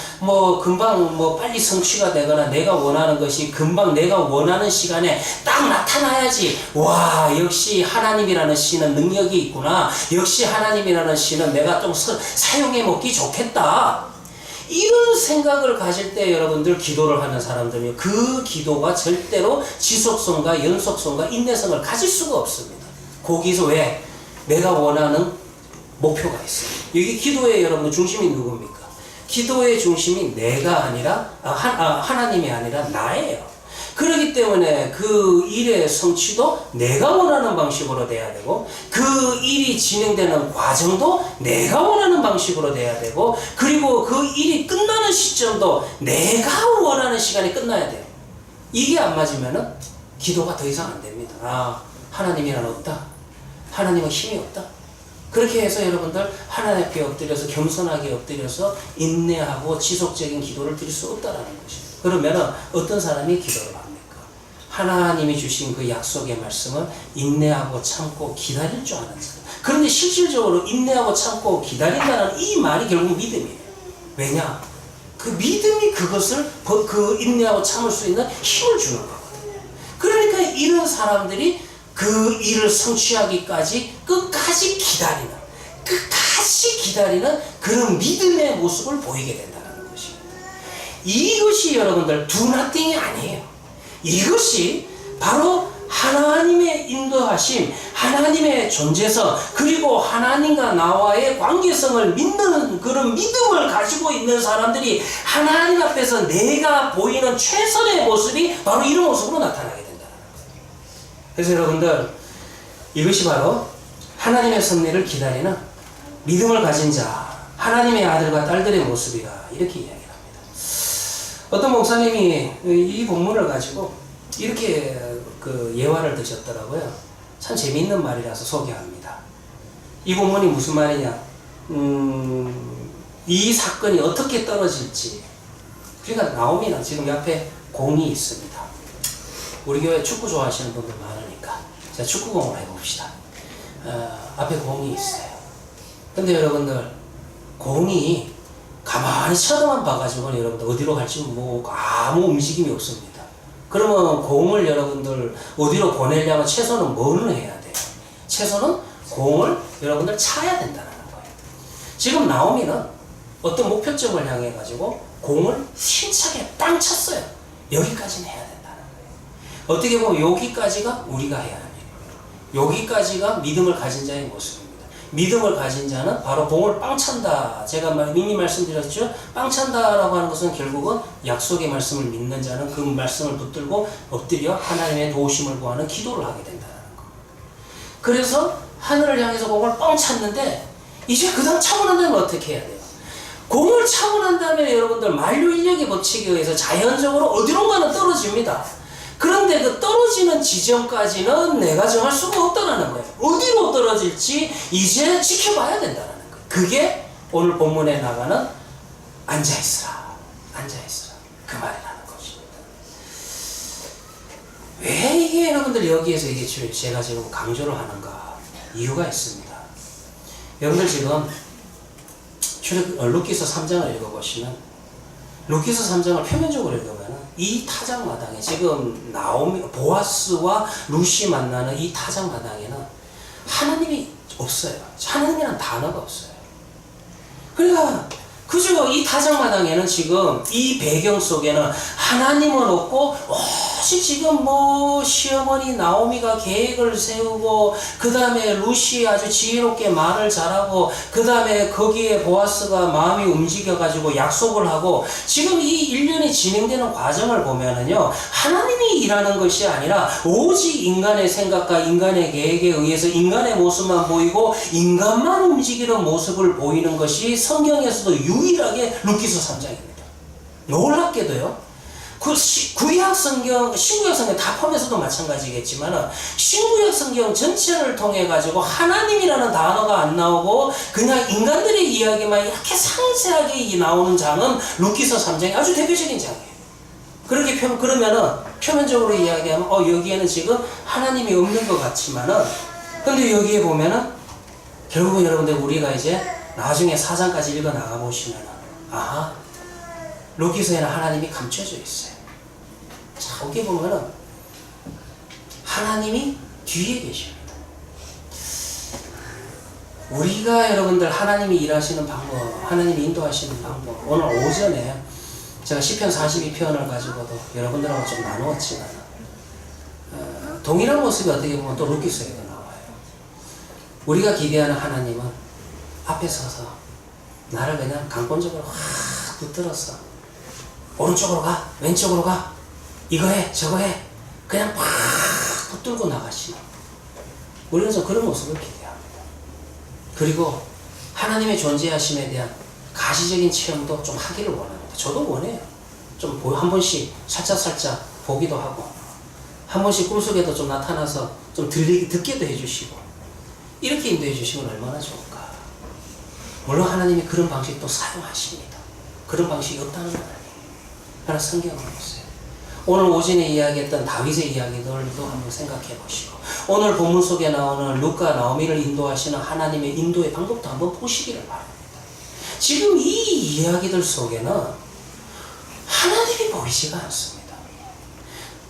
금방 빨리 성취가 되거나 내가 원하는 것이 금방 내가 원하는 시간에 딱 나타나야지, 와, 역시 하나님이라는 신은 능력이 있구나, 역시 하나님이라는 신은 내가 좀 사용해 먹기 좋겠다, 이런 생각을 가질 때 여러분들 기도를 하는 사람들은요, 그 기도가 절대로 지속성과 연속성과 인내성을 가질 수가 없습니다. 거기서 왜? 내가 원하는 목표가 있어요. 여기 기도의 여러분들 중심이 누굽니까? 기도의 중심이 내가 아니라 하나님이 아니라 나예요. 그렇기 때문에 그 일의 성취도 내가 원하는 방식으로 돼야 되고, 그 일이 진행되는 과정도 내가 원하는 방식으로 돼야 되고, 그리고 그 일이 끝나는 시점도 내가 원하는 시간에 끝나야 돼요. 이게 안 맞으면은 기도가 더 이상 안 됩니다. 하나님이란 없다, 하나님은 힘이 없다. 그렇게 해서 여러분들 하나님 앞에 엎드려서 겸손하게 엎드려서 인내하고 지속적인 기도를 드릴 수 없다라는 것입니다. 그러면은 어떤 사람이 기도를 합니까? 하나님이 주신 그 약속의 말씀을 인내하고 참고 기다릴 줄 아는 사람. 그런데 실질적으로 인내하고 참고 기다린다는 이 말이 결국 믿음이에요. 왜냐? 그 믿음이 그것을 그 인내하고 참을 수 있는 힘을 주는 거거든요. 그러니까 이런 사람들이 그 일을 성취하기까지 끝까지 기다리는 그런 믿음의 모습을 보이게 된다는 것입니다. 이것이 여러분들 do nothing이 아니에요. 이것이 바로 하나님의 인도하심, 하나님의 존재성, 그리고 하나님과 나와의 관계성을 믿는 그런 믿음을 가지고 있는 사람들이 하나님 앞에서 내가 보이는 최선의 모습이 바로 이런 모습으로 나타나게 된다는 거예요. 그래서 여러분들, 이것이 바로 하나님의 섭리를 기다리는 믿음을 가진 자, 하나님의 아들과 딸들의 모습이다, 이렇게 이야기합니다. 어떤 목사님이 이 본문을 가지고 이렇게 그 예화를 드셨더라고요. 참 재미있는 말이라서 소개합니다. 이 본문이 무슨 말이냐, 이 사건이 어떻게 떨어질지. 그러니까 나오미는 지금 옆에 공이 있습니다. 우리 교회 축구 좋아하시는 분들 많으니까 자, 축구공을 해봅시다. 앞에 공이 있어요. 근데 여러분들, 공이 가만히 쳐다만 봐가지고 여러분들 어디로 갈지 아무 움직임이 없습니다. 그러면 공을 여러분들 어디로 보내려면 최소는 뭐를 해야 돼요? 최소는 공을 여러분들 차야 된다는 거예요. 지금 나오미는 어떤 목표점을 향해 가지고 공을 힘차게 땅 쳤어요. 여기까지는 해야 된다는 거예요. 어떻게 보면 여기까지가 우리가 해야 합니다. 여기까지가 믿음을 가진 자의 모습입니다. 믿음을 가진 자는 바로 공을 빵 찬다. 제가 이미 말씀드렸죠. 빵 찬다라고 하는 것은 결국은 약속의 말씀을 믿는 자는 그 말씀을 붙들고 엎드려 하나님의 도우심을 구하는 기도를 하게 된다는 거. 그래서 하늘을 향해서 공을 빵 찼는데, 이제 그 다음 차고 난 다음에 어떻게 해야 돼요? 공을 차고 난 다음에 여러분들 만류 인력의 법칙에 의해서 자연적으로 어디론가는 떨어집니다. 그런데 그 떨어지는 지점까지는 내가 정할 수가 없다는 거예요. 어디로 떨어질지 이제 지켜봐야 된다는 거예요. 그게 오늘 본문에 나가는 앉아있으라, 앉아있으라, 그 말이라는 것입니다. 왜 이게 여러분들 여기에서 이게 제가 지금 강조를 하는가? 이유가 있습니다. 여러분들 지금 루키서 3장을 읽어보시면, 루키서 3장을 표면적으로 읽으면 이 타작마당에 지금 보아스와 루시 만나는 이 타작마당에는 하나님이 없어요. 하나님이라는 단어가 없어요. 그러니까 그죠. 이 타작마당에는 지금 이 배경 속에는 하나님은 없고 오직 지금 뭐 시어머니 나오미가 계획을 세우고 그 다음에 루시 아주 지혜롭게 말을 잘하고 그 다음에 거기에 보아스가 마음이 움직여가지고 약속을 하고 지금 이 일련이 진행되는 과정을 보면은요 하나님이 일하는 것이 아니라 오직 인간의 생각과 인간의 계획에 의해서 인간의 모습만 보이고 인간만 움직이는 모습을 보이는 것이 성경에서도 유일하게 루키서 3장입니다. 놀랍게도요. 구약 성경, 신구약 성경 다 포함해서도 마찬가지겠지만 신구약 성경 전체를 통해 가지고 하나님이라는 단어가 안 나오고 그냥 인간들의 이야기만 이렇게 상세하게 나오는 장은 루키서 3장이 아주 대표적인 장이에요. 그렇게 그러면은 표면적으로 이야기하면 여기에는 지금 하나님이 없는 것 같지만은 근데 여기에 보면은 결국은 여러분들 우리가 이제 나중에 4장까지 읽어 나가 보시면은 아하 루키서에는 하나님이 감춰져 있어요. 자, 여기 보면은 하나님이 뒤에 계십니다. 우리가 여러분들 하나님이 일하시는 방법, 하나님이 인도하시는 방법, 오늘 오전에 제가 시편 42편을 가지고도 여러분들하고 좀 나누었지만 동일한 모습이 어떻게 보면 또 루키서에도 나와요. 우리가 기대하는 하나님은 앞에 서서 나를 그냥 강권적으로 확 붙들어서 오른쪽으로 가 왼쪽으로 가 이거 해 저거 해 그냥 팍 붙들고 나가시는 우리는 좀 그런 모습을 기대합니다. 그리고 하나님의 존재하심에 대한 가시적인 체험도 좀 하기를 원합니다. 저도 원해요. 좀 한 번씩 살짝 보기도 하고 한 번씩 꿈속에도 좀 나타나서 좀 듣게도 해주시고 이렇게 인도해 주시면 얼마나 좋을까. 물론 하나님이 그런 방식도 사용하십니다. 그런 방식이 없다는 건 아니에요. 하나 성경을 보세요. 오늘 오전에 이야기했던 다윗의 이야기들도 한번 생각해 보시고 오늘 본문 속에 나오는 루카 나오미를 인도하시는 하나님의 인도의 방법도 한번 보시기를 바랍니다. 지금 이 이야기들 속에는 하나님이 보이지가 않습니다.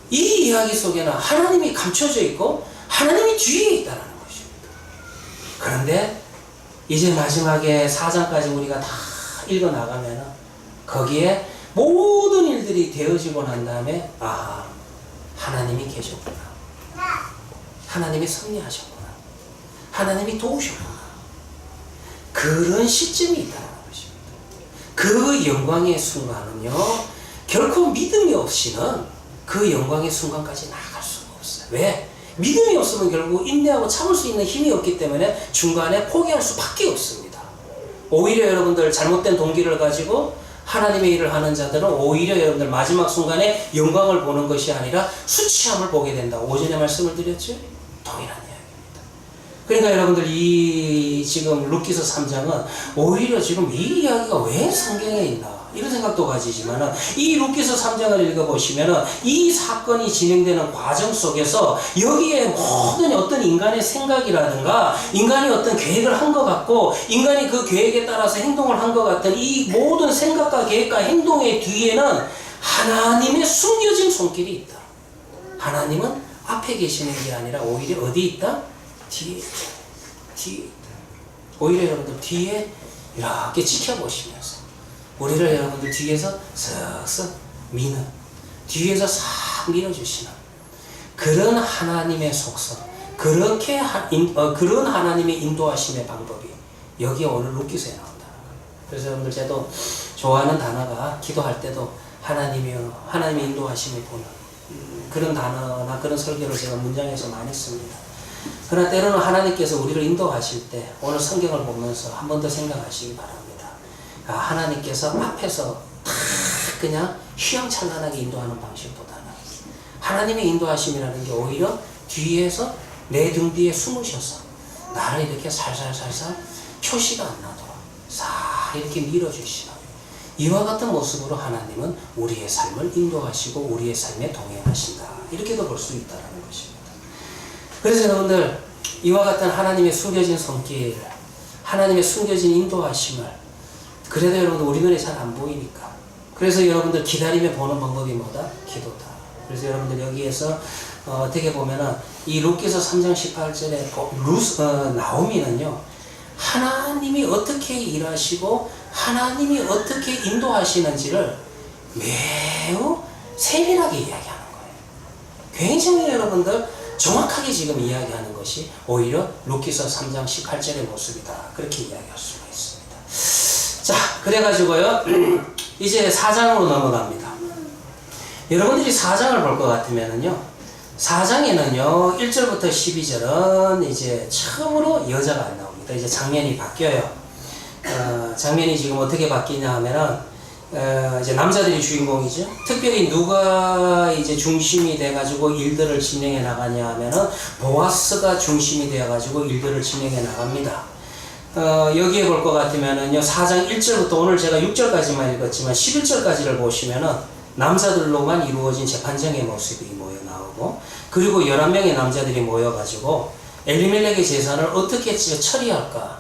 이 이야기 속에는 하나님이 감춰져 있고 하나님이 뒤에 있다는 것입니다. 그런데 이제 마지막에 4장까지 우리가 다 읽어 나가면은 거기에 모든 일들이 되어지고 난 다음에 하나님이 계셨구나. 하나님이 섭리하셨구나. 하나님이 도우셨구나. 그런 시점이 있다는 것입니다. 그 영광의 순간은요 결코 믿음이 없이는 그 영광의 순간까지 나아갈 수가 없어요. 왜? 믿음이 없으면 결국 인내하고 참을 수 있는 힘이 없기 때문에 중간에 포기할 수밖에 없습니다. 오히려 여러분들 잘못된 동기를 가지고 하나님의 일을 하는 자들은 오히려 여러분들 마지막 순간에 영광을 보는 것이 아니라 수치함을 보게 된다. 오전에 말씀을 드렸죠? 동일한 이야기입니다. 그러니까 여러분들 이 지금 루키서 3장은 오히려 지금 이 이야기가 왜 성경에 있나 이런 생각도 가지지만은 이 루키서 3장을 읽어보시면은 이 사건이 진행되는 과정 속에서 여기에 모든 어떤 인간의 생각이라든가 인간이 어떤 계획을 한 것 같고 인간이 그 계획에 따라서 행동을 한 것 같은 이 모든 생각과 계획과 행동의 뒤에는 하나님의 숨겨진 손길이 있다. 하나님은 앞에 계시는 게 아니라 오히려 어디 있다? 뒤에 있다. 오히려 여러분들 뒤에 이렇게 지켜보시면서 우리를 여러분들 뒤에서 쓱쓱 미는 뒤에서 싹 밀어주시는 그런 하나님의 속성 그렇게 그런 하나님의 인도하심의 방법이 여기에 오늘 루키서에 나온다는 거예요. 그래서 여러분들 저도 좋아하는 단어가 기도할 때도 하나님의 인도하심을 보는 그런 단어나 그런 설교를 제가 문장에서 많이 씁니다. 그러나 때로는 하나님께서 우리를 인도하실 때 오늘 성경을 보면서 한 번 더 생각하시기 바랍니다. 하나님께서 앞에서 다 그냥 휘황찬란하게 인도하는 방식보다는 하나님의 인도하심이라는 게 오히려 뒤에서 내 등 뒤에 숨으셔서 나를 이렇게 살살살살 표시가 안 나도록 싹 이렇게 밀어주시는 이와 같은 모습으로 하나님은 우리의 삶을 인도하시고 우리의 삶에 동행하신다. 이렇게도 볼 수 있다는 것입니다. 그래서 여러분들 이와 같은 하나님의 숨겨진 손길 하나님의 숨겨진 인도하심을 그래도 여러분들 우리 눈에 잘 안 보이니까 그래서 여러분들 기다리며 보는 방법이 뭐다? 기도다. 그래서 여러분들 여기에서 어떻게 보면은 이 루키서 3장 18절에 나오미는요 하나님이 어떻게 일하시고 하나님이 어떻게 인도하시는지를 매우 세밀하게 이야기하는 거예요. 굉장히 여러분들 정확하게 지금 이야기하는 것이 오히려 룻기서 3장 18절의 모습이다. 그렇게 이야기할 수가 있습니다. 자, 그래가지고요. 이제 4장으로 넘어갑니다. 여러분들이 4장을 볼 것 같으면은요. 4장에는요. 1절부터 12절은 이제 처음으로 여자가 안 나옵니다. 이제 장면이 바뀌어요. 장면이 지금 어떻게 바뀌냐 하면은 이제 남자들이 주인공이죠. 특별히 누가 이제 중심이 돼가지고 일들을 진행해 나가냐 하면은 보아스가 중심이 되어가지고 일들을 진행해 나갑니다. 여기에 볼 것 같으면은요, 4장 1절부터 오늘 제가 6절까지만 읽었지만 11절까지를 보시면은 남자들로만 이루어진 재판정의 모습이 모여 나오고, 그리고 11명의 남자들이 모여가지고 엘리멜렉의 재산을 어떻게 처리할까?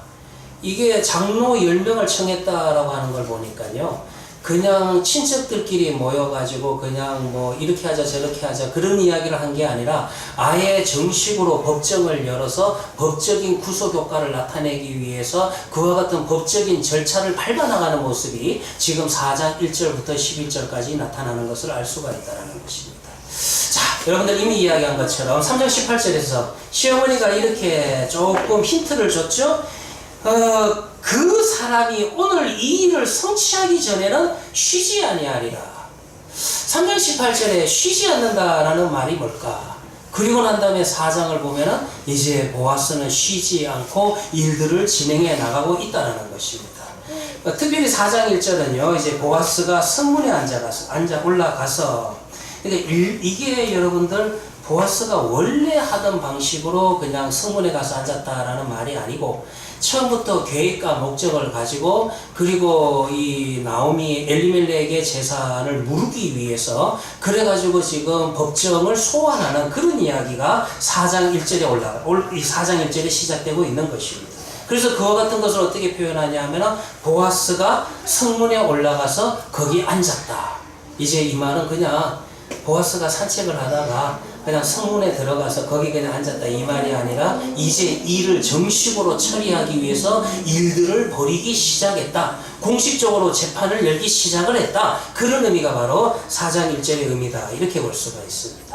이게 장로 10명을 청했다라고 하는 걸 보니까요, 그냥 친척들끼리 모여가지고 그냥 뭐 이렇게 하자 저렇게 하자 그런 이야기를 한 게 아니라 아예 정식으로 법정을 열어서 법적인 구속 효과를 나타내기 위해서 그와 같은 법적인 절차를 밟아나가는 모습이 지금 4장 1절부터 11절까지 나타나는 것을 알 수가 있다는 것입니다. 자, 여러분들 이미 이야기한 것처럼 3장 18절에서 시어머니가 이렇게 조금 힌트를 줬죠. 그 사람이 오늘 이 일을 성취하기 전에는 쉬지 아니하리라. 3장 18절에 쉬지 않는다라는 말이 뭘까? 그리고 난 다음에 4장을 보면은 이제 보아스는 쉬지 않고 일들을 진행해 나가고 있다는 것입니다. 특별히 4장 1절은요, 이제 보아스가 성문에 올라가서, 이게 여러분들 보아스가 원래 하던 방식으로 그냥 성문에 가서 앉았다라는 말이 아니고, 처음부터 계획과 목적을 가지고, 그리고 이 나오미 엘리멜렉의 재산을 물기 위해서 그래가지고 지금 법정을 소환하는 그런 이야기가 4장 1절에 이 4장 1절에 시작되고 있는 것입니다. 그래서 그와 같은 것을 어떻게 표현하냐 하면은 보아스가 성문에 올라가서 거기 앉았다. 이제 이 말은 그냥 보아스가 산책을 하다가 그냥 성문에 들어가서 거기 그냥 앉았다 이 말이 아니라 이제 일을 정식으로 처리하기 위해서 일들을 벌이기 시작했다. 공식적으로 재판을 열기 시작을 했다. 그런 의미가 바로 4장 1절의 의미다. 이렇게 볼 수가 있습니다.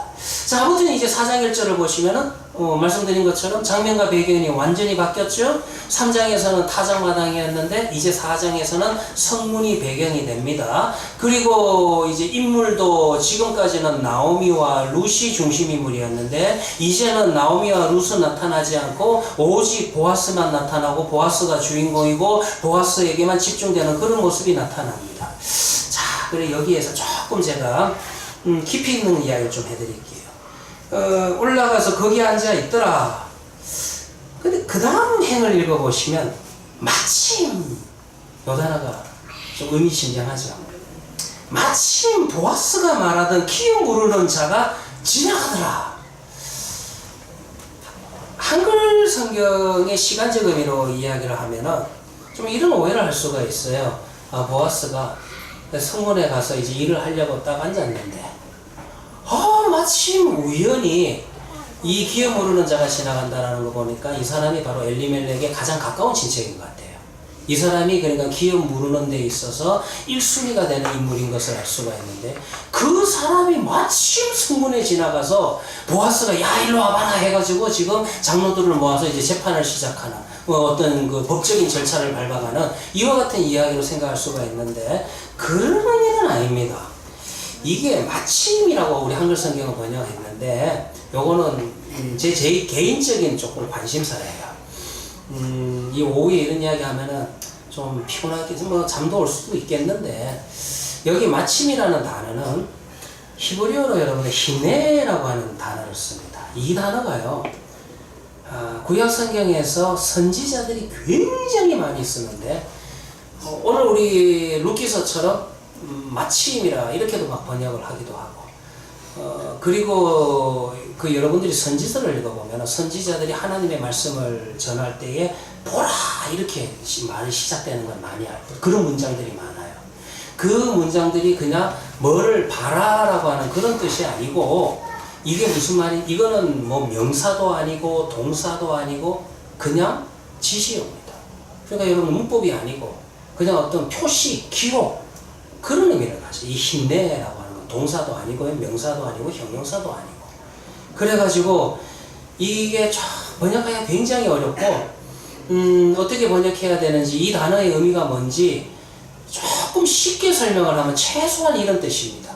자, 아무튼 이제 4장 1절을 보시면은 말씀드린 것처럼 장면과 배경이 완전히 바뀌었죠. 3장에서는 타작마당이었는데 이제 4장에서는 성문이 배경이 됩니다. 그리고 이제 인물도 지금까지는 나오미와 룻이 중심 인물이었는데 이제는 나오미와 룻은 나타나지 않고 오직 보아스만 나타나고 보아스가 주인공이고 보아스에게만 집중되는 그런 모습이 나타납니다. 자, 그래 여기에서 조금 제가 깊이 있는 이야기를 좀 해드릴게요. 올라가서 거기 앉아 있더라. 근데 그 다음 행을 읽어보시면 마침 요 단어가 좀 의미심장하죠. 마침 보아스가 말하던 기억 모르는 자가 지나가더라. 한글 성경의 시간적 의미로 이야기를 하면은 좀 이런 오해를 할 수가 있어요. 보아스가 성문에 가서 이제 일을 하려고 딱 앉았는데 마침 우연히 이 기억 모르는 자가 지나간다라는 거 보니까 이 사람이 바로 엘리멜렉의 가장 가까운 친척인 것 같아요. 이 사람이 그러니까 기억 모르는 데 있어서 1순위가 되는 인물인 것을 알 수가 있는데 그 사람이 마침 성문에 지나가서 보아스가 야 일로 와봐라 해가지고 지금 장로들을 모아서 이제 재판을 시작하는 어떤 그 법적인 절차를 밟아가는 이와 같은 이야기로 생각할 수가 있는데 그런 의미는 아닙니다. 이게 마침이라고 우리 한글 성경을 번역했는데 요거는 제 개인적인 조금 관심사예요. 이 오후에 이런 이야기 하면은 좀 피곤하게 뭐 잠도 올 수도 있겠는데 여기 마침이라는 단어는 히브리어로 여러분들 히네라고 하는 단어를 씁니다. 이 단어가요 구약 성경에서 선지자들이 굉장히 많이 쓰는데 오늘 우리 룻기서처럼 마침이라 이렇게도 막 번역을 하기도 하고 그리고 그 여러분들이 선지서를 읽어보면 선지자들이 하나님의 말씀을 전할 때에 보라 이렇게 말이 시작되는 건 많이 알고 그런 문장들이 많아요. 그 문장들이 그냥 뭐를 봐라라고 하는 그런 뜻이 아니고 이게 무슨 말이 이거는 뭐 명사도 아니고 동사도 아니고 그냥 지시어입니다. 그러니까 여러분 문법이 아니고 그냥 어떤 표시, 기록 그런 의미를 가져. 이 힘내라고 하는 건 동사도 아니고 명사도 아니고 형용사도 아니고. 그래가지고 이게 번역하기가 굉장히 어렵고 어떻게 번역해야 되는지 이 단어의 의미가 뭔지 조금 쉽게 설명을 하면 최소한 이런 뜻입니다.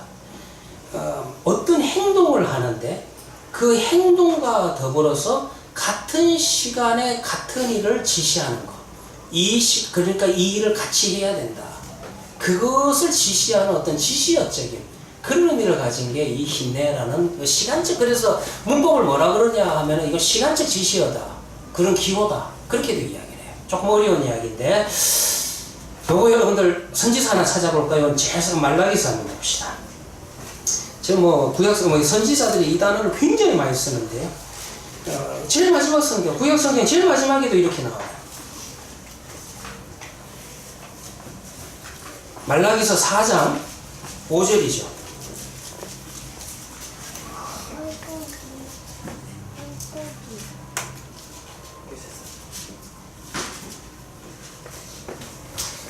어떤 행동을 하는데 그 행동과 더불어서 같은 시간에 같은 일을 지시하는 것. 그러니까 이 일을 같이 해야 된다. 그것을 지시하는 어떤 지시어적인 그런 의미를 가진 게 이 힘내라는 시간적, 그래서 문법을 뭐라 그러냐 하면 이거 시간적 지시어다. 그런 기호다. 그렇게도 이야기를 해요. 조금 어려운 이야기인데 요거 여러분들 선지서 하나 찾아볼까요? 제일 말라기서 한번 봅시다. 지금 선지자들이 이 단어를 굉장히 많이 쓰는데요. 제일 마지막 성경, 구약 성경 제일 마지막에도 이렇게 나와요. 말라기서 4장 5절이죠.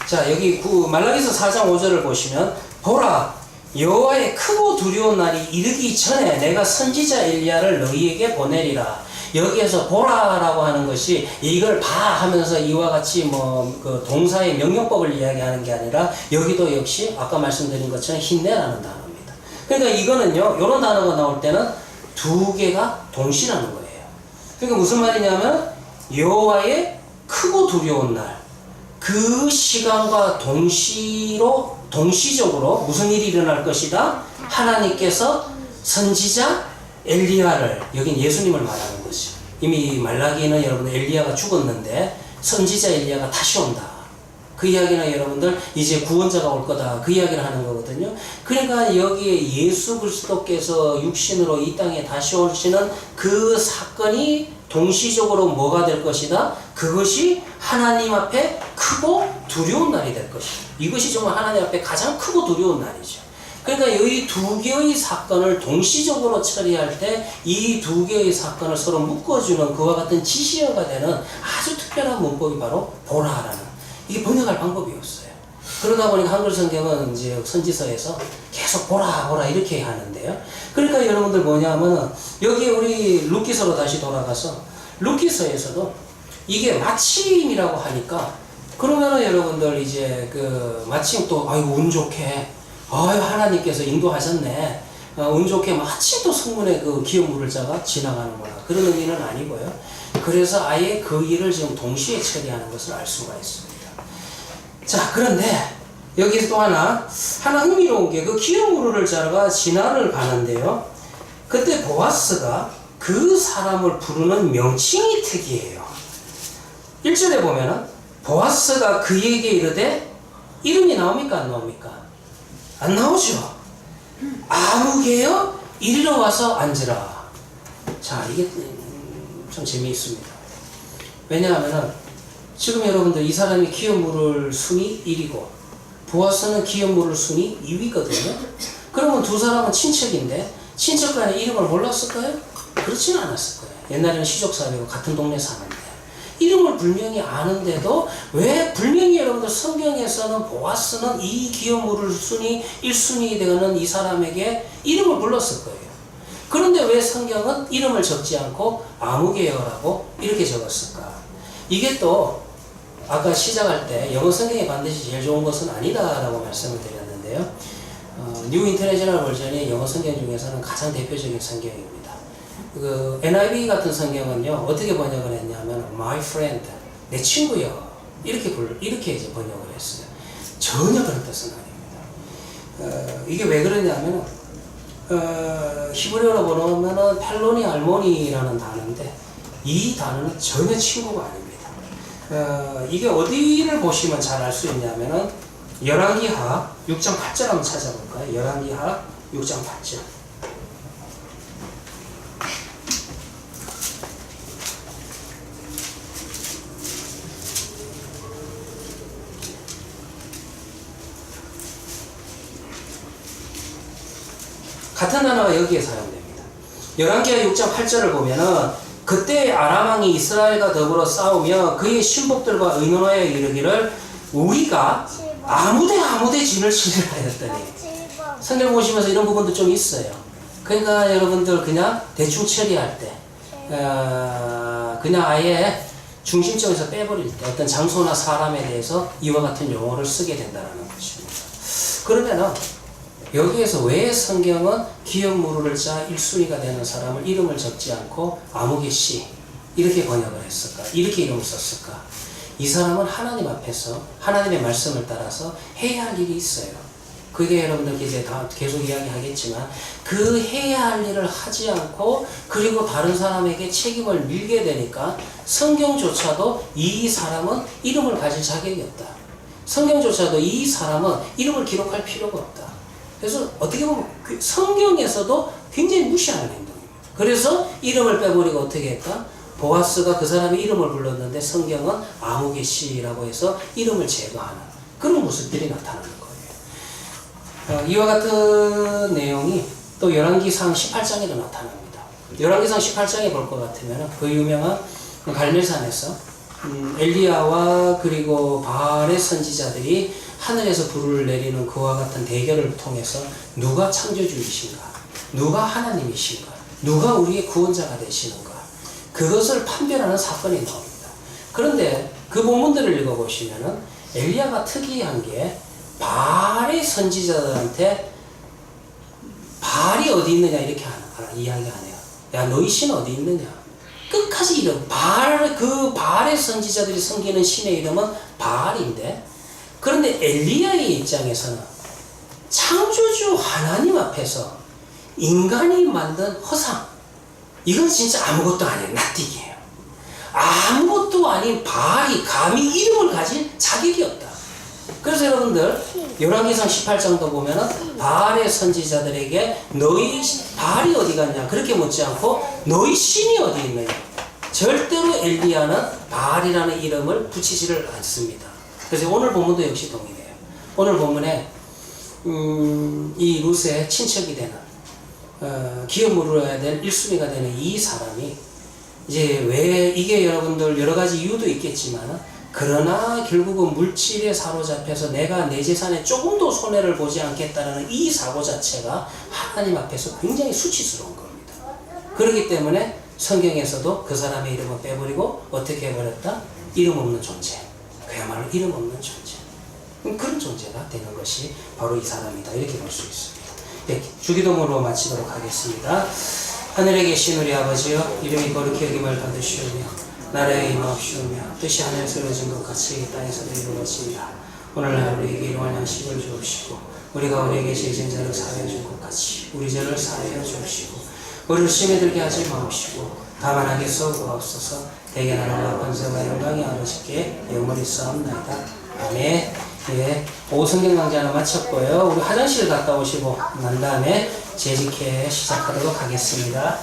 자, 여기 말라기서 4장 5절을 보시면 보라, 여호와의 크고 두려운 날이 이르기 전에 내가 선지자 엘리야를 너희에게 보내리라. 여기에서 보라라고 하는 것이 이걸 봐 하면서 이와 같이 그 동사의 명령법을 이야기하는 게 아니라 여기도 역시 아까 말씀드린 것처럼 힘내라는 단어입니다. 그러니까 이거는요, 이런 단어가 나올 때는 두 개가 동시라는 거예요. 그러니까 무슨 말이냐면 여호와의 크고 두려운 날, 그 시간과 동시적으로 무슨 일이 일어날 것이다? 하나님께서 선지자 엘리야를, 여긴 예수님을 말하는 거죠. 이미 말라기는 여러분 엘리야가 죽었는데 선지자 엘리야가 다시 온다. 그 이야기는 여러분들 이제 구원자가 올 거다. 그 이야기를 하는 거거든요. 그러니까 여기에 예수 그리스도께서 육신으로 이 땅에 다시 오시는 그 사건이 동시적으로 뭐가 될 것이다? 그것이 하나님 앞에 크고 두려운 날이 될 것이다. 이것이 정말 하나님 앞에 가장 크고 두려운 날이죠. 그러니까 이 두 개의 사건을 동시적으로 처리할 때 이 두 개의 사건을 서로 묶어주는 그와 같은 지시어가 되는 아주 특별한 문법이 바로 보라라는, 이게 번역할 방법이 없어요. 그러다 보니까 한글 성경은 이제 선지서에서 계속 보라 이렇게 하는데요. 그러니까 여러분들 뭐냐면은 여기 우리 룻기서로 다시 돌아가서 룻기서에서도 이게 마침이라고 하니까 그러면은 여러분들 이제 마침 또 아이고 운 좋게 하나님께서 인도하셨네. 운 좋게 마침 또 성문에 기업 물을 자가 지나가는구나. 그런 의미는 아니고요. 그래서 아예 그 일을 지금 동시에 처리하는 것을 알 수가 있습니다. 자, 그런데 여기서 또 하나 흥미로운 게 기업 물을 자가 지나를 가는데요. 그때 보아스가 그 사람을 부르는 명칭이 특이해요. 1절에 보면은 보아스가 그에게 이르되 이름이 나옵니까? 안 나옵니까? 안 나오죠. 아무개여 이리로 와서 앉으라. 자, 이게 좀 재미있습니다. 왜냐하면은 지금 여러분들 이 사람이 기업 물을 순위 1위고 보아스는 기업 물을 순위 2위거든요. 그러면 두 사람은 친척인데 친척 간에 이름을 몰랐을까요? 그렇지는 않았을 거예요. 옛날에는 시족사회고 같은 동네 사는데 이름을 분명히 아는데도 왜 분명히 여러분들 성경에서는 보아스는 이 기업 물을 순위 1순위 되는 이 사람에게 이름을 불렀을 거예요. 그런데 왜 성경은 이름을 적지 않고 아무개여라고 이렇게 적었을까? 이게 또 아까 시작할 때 영어 성경이 반드시 제일 좋은 것은 아니다라고 말씀을 드렸는데요. 뉴 인터내셔널 버전이 영어 성경 중에서는 가장 대표적인 성경입니다. NIV 같은 성경은요, 어떻게 번역을 했냐면, my friend, 내 친구요. 이렇게 이제 번역을 했어요. 전혀 그런 뜻은 아닙니다. 이게 왜 그러냐면, 히브리어로 보면은 펠로니 알모니라는 단어인데, 이 단어는 전혀 친구가 아닙니다. 이게 어디를 보시면 잘 알 수 있냐면은, 열왕기하 6장 8절 한번 찾아볼까요? 열왕기하 6장 8절. 같은 단어가 여기에 사용됩니다. 열왕기하 6장 8절을 보면은 그때 아람 왕이 이스라엘과 더불어 싸우며 그의 신복들과 의논하여 이르기를 우리가 아무데 진을 치를 하였더니 성경 보시면서 이런 부분도 좀 있어요. 그러니까 여러분들 그냥 대충 처리할 때 그냥 아예 중심점에서 빼버릴 때 어떤 장소나 사람에 대해서 이와 같은 용어를 쓰게 된다는 것입니다. 그러면은 여기에서 왜 성경은 기업 무르를 짜 1순위가 되는 사람을 이름을 적지 않고 아무개 씨 이렇게 번역을 했을까? 이렇게 이름을 썼을까? 이 사람은 하나님 앞에서 하나님의 말씀을 따라서 해야 할 일이 있어요. 그게 여러분들께 이제 다 계속 이야기하겠지만 그 해야 할 일을 하지 않고 그리고 다른 사람에게 책임을 밀게 되니까 성경조차도 이 사람은 이름을 가질 자격이 없다. 성경조차도 이 사람은 이름을 기록할 필요가 없다. 그래서 어떻게 보면 성경에서도 굉장히 무시하는 행동입니다. 그래서 이름을 빼버리고 어떻게 했다? 보아스가 그 사람의 이름을 불렀는데 성경은 아무개 씨라고 해서 이름을 제거하는 그런 모습들이 나타나는 거예요. 이와 같은 내용이 또 열왕기상 18장에도 나타납니다. 열왕기상 18장에 볼 것 같으면 그 유명한 갈멜산에서 엘리야와 그리고 바알의 선지자들이 하늘에서 불을 내리는 그와 같은 대결을 통해서 누가 창조주이신가, 누가 하나님이신가, 누가 우리의 구원자가 되시는가, 그것을 판별하는 사건이 나옵니다. 그런데 그 본문들을 읽어보시면은 엘리야가 특이한 게 바알의 선지자들한테 바알이 어디 있느냐 이렇게 이야기하네요. 야, 너희 신 어디 있느냐? 끝까지 이름 그 바알의 선지자들이 섬기는 신의 이름은 바알인데, 그런데 엘리야의 입장에서는 창조주 하나님 앞에서 인간이 만든 허상, 이건 진짜 아무것도 아닌 납득이에요. 아무것도 아닌 바알이 감히 이름을 가질 자격이 없다. 그래서 여러분들 열왕기상 18장도 보면은 바알의 선지자들에게 너희 바알이 어디 갔냐 그렇게 묻지 않고 너희 신이 어디 있느냐. 절대로 엘리야는 바알이라는 이름을 붙이지를 않습니다. 그래서 오늘 본문도 역시 동일해요. 오늘 본문에 이 룻의 친척이 되는 기업 물어야 될 1순위가 되는 이 사람이 이제 왜 이게 여러분들 여러 가지 이유도 있겠지만 그러나 결국은 물질에 사로잡혀서 내가 내 재산에 조금도 손해를 보지 않겠다는 이 사고 자체가 하나님 앞에서 굉장히 수치스러운 겁니다. 그렇기 때문에 성경에서도 그 사람의 이름을 빼버리고 어떻게 해버렸다? 이름 없는 존재. 그야말로 이름 없는 존재. 그런 존재가 되는 것이 바로 이 사람이다. 이렇게 볼 수 있습니다. 네, 주기도문으로 마치도록 하겠습니다. 하늘에 계신 우리 아버지여, 이름이 거룩히 여김을 받으시오며 나라에 임하옵시오며 뜻이 하늘에서 이루어진 것 같이 이 땅에서도 이루어지리라. 오늘날 우리에게 일용할 양식을 주옵시고 우리가 우리에게 죄진 자를 사하여 준 것 같이 우리 죄를 사하여 주옵시고 우리를 시험에 들게 하지 마옵시고 다만 악에서 구하옵소서. 대개 나라와 권세와 영광이 아버지께 영원히 있사옵나이다. 아멘. 예, 오후 성경 강좌는 마쳤고요. 우리 화장실 갔다 오시고 난 다음에 재직회 시작하도록 하겠습니다.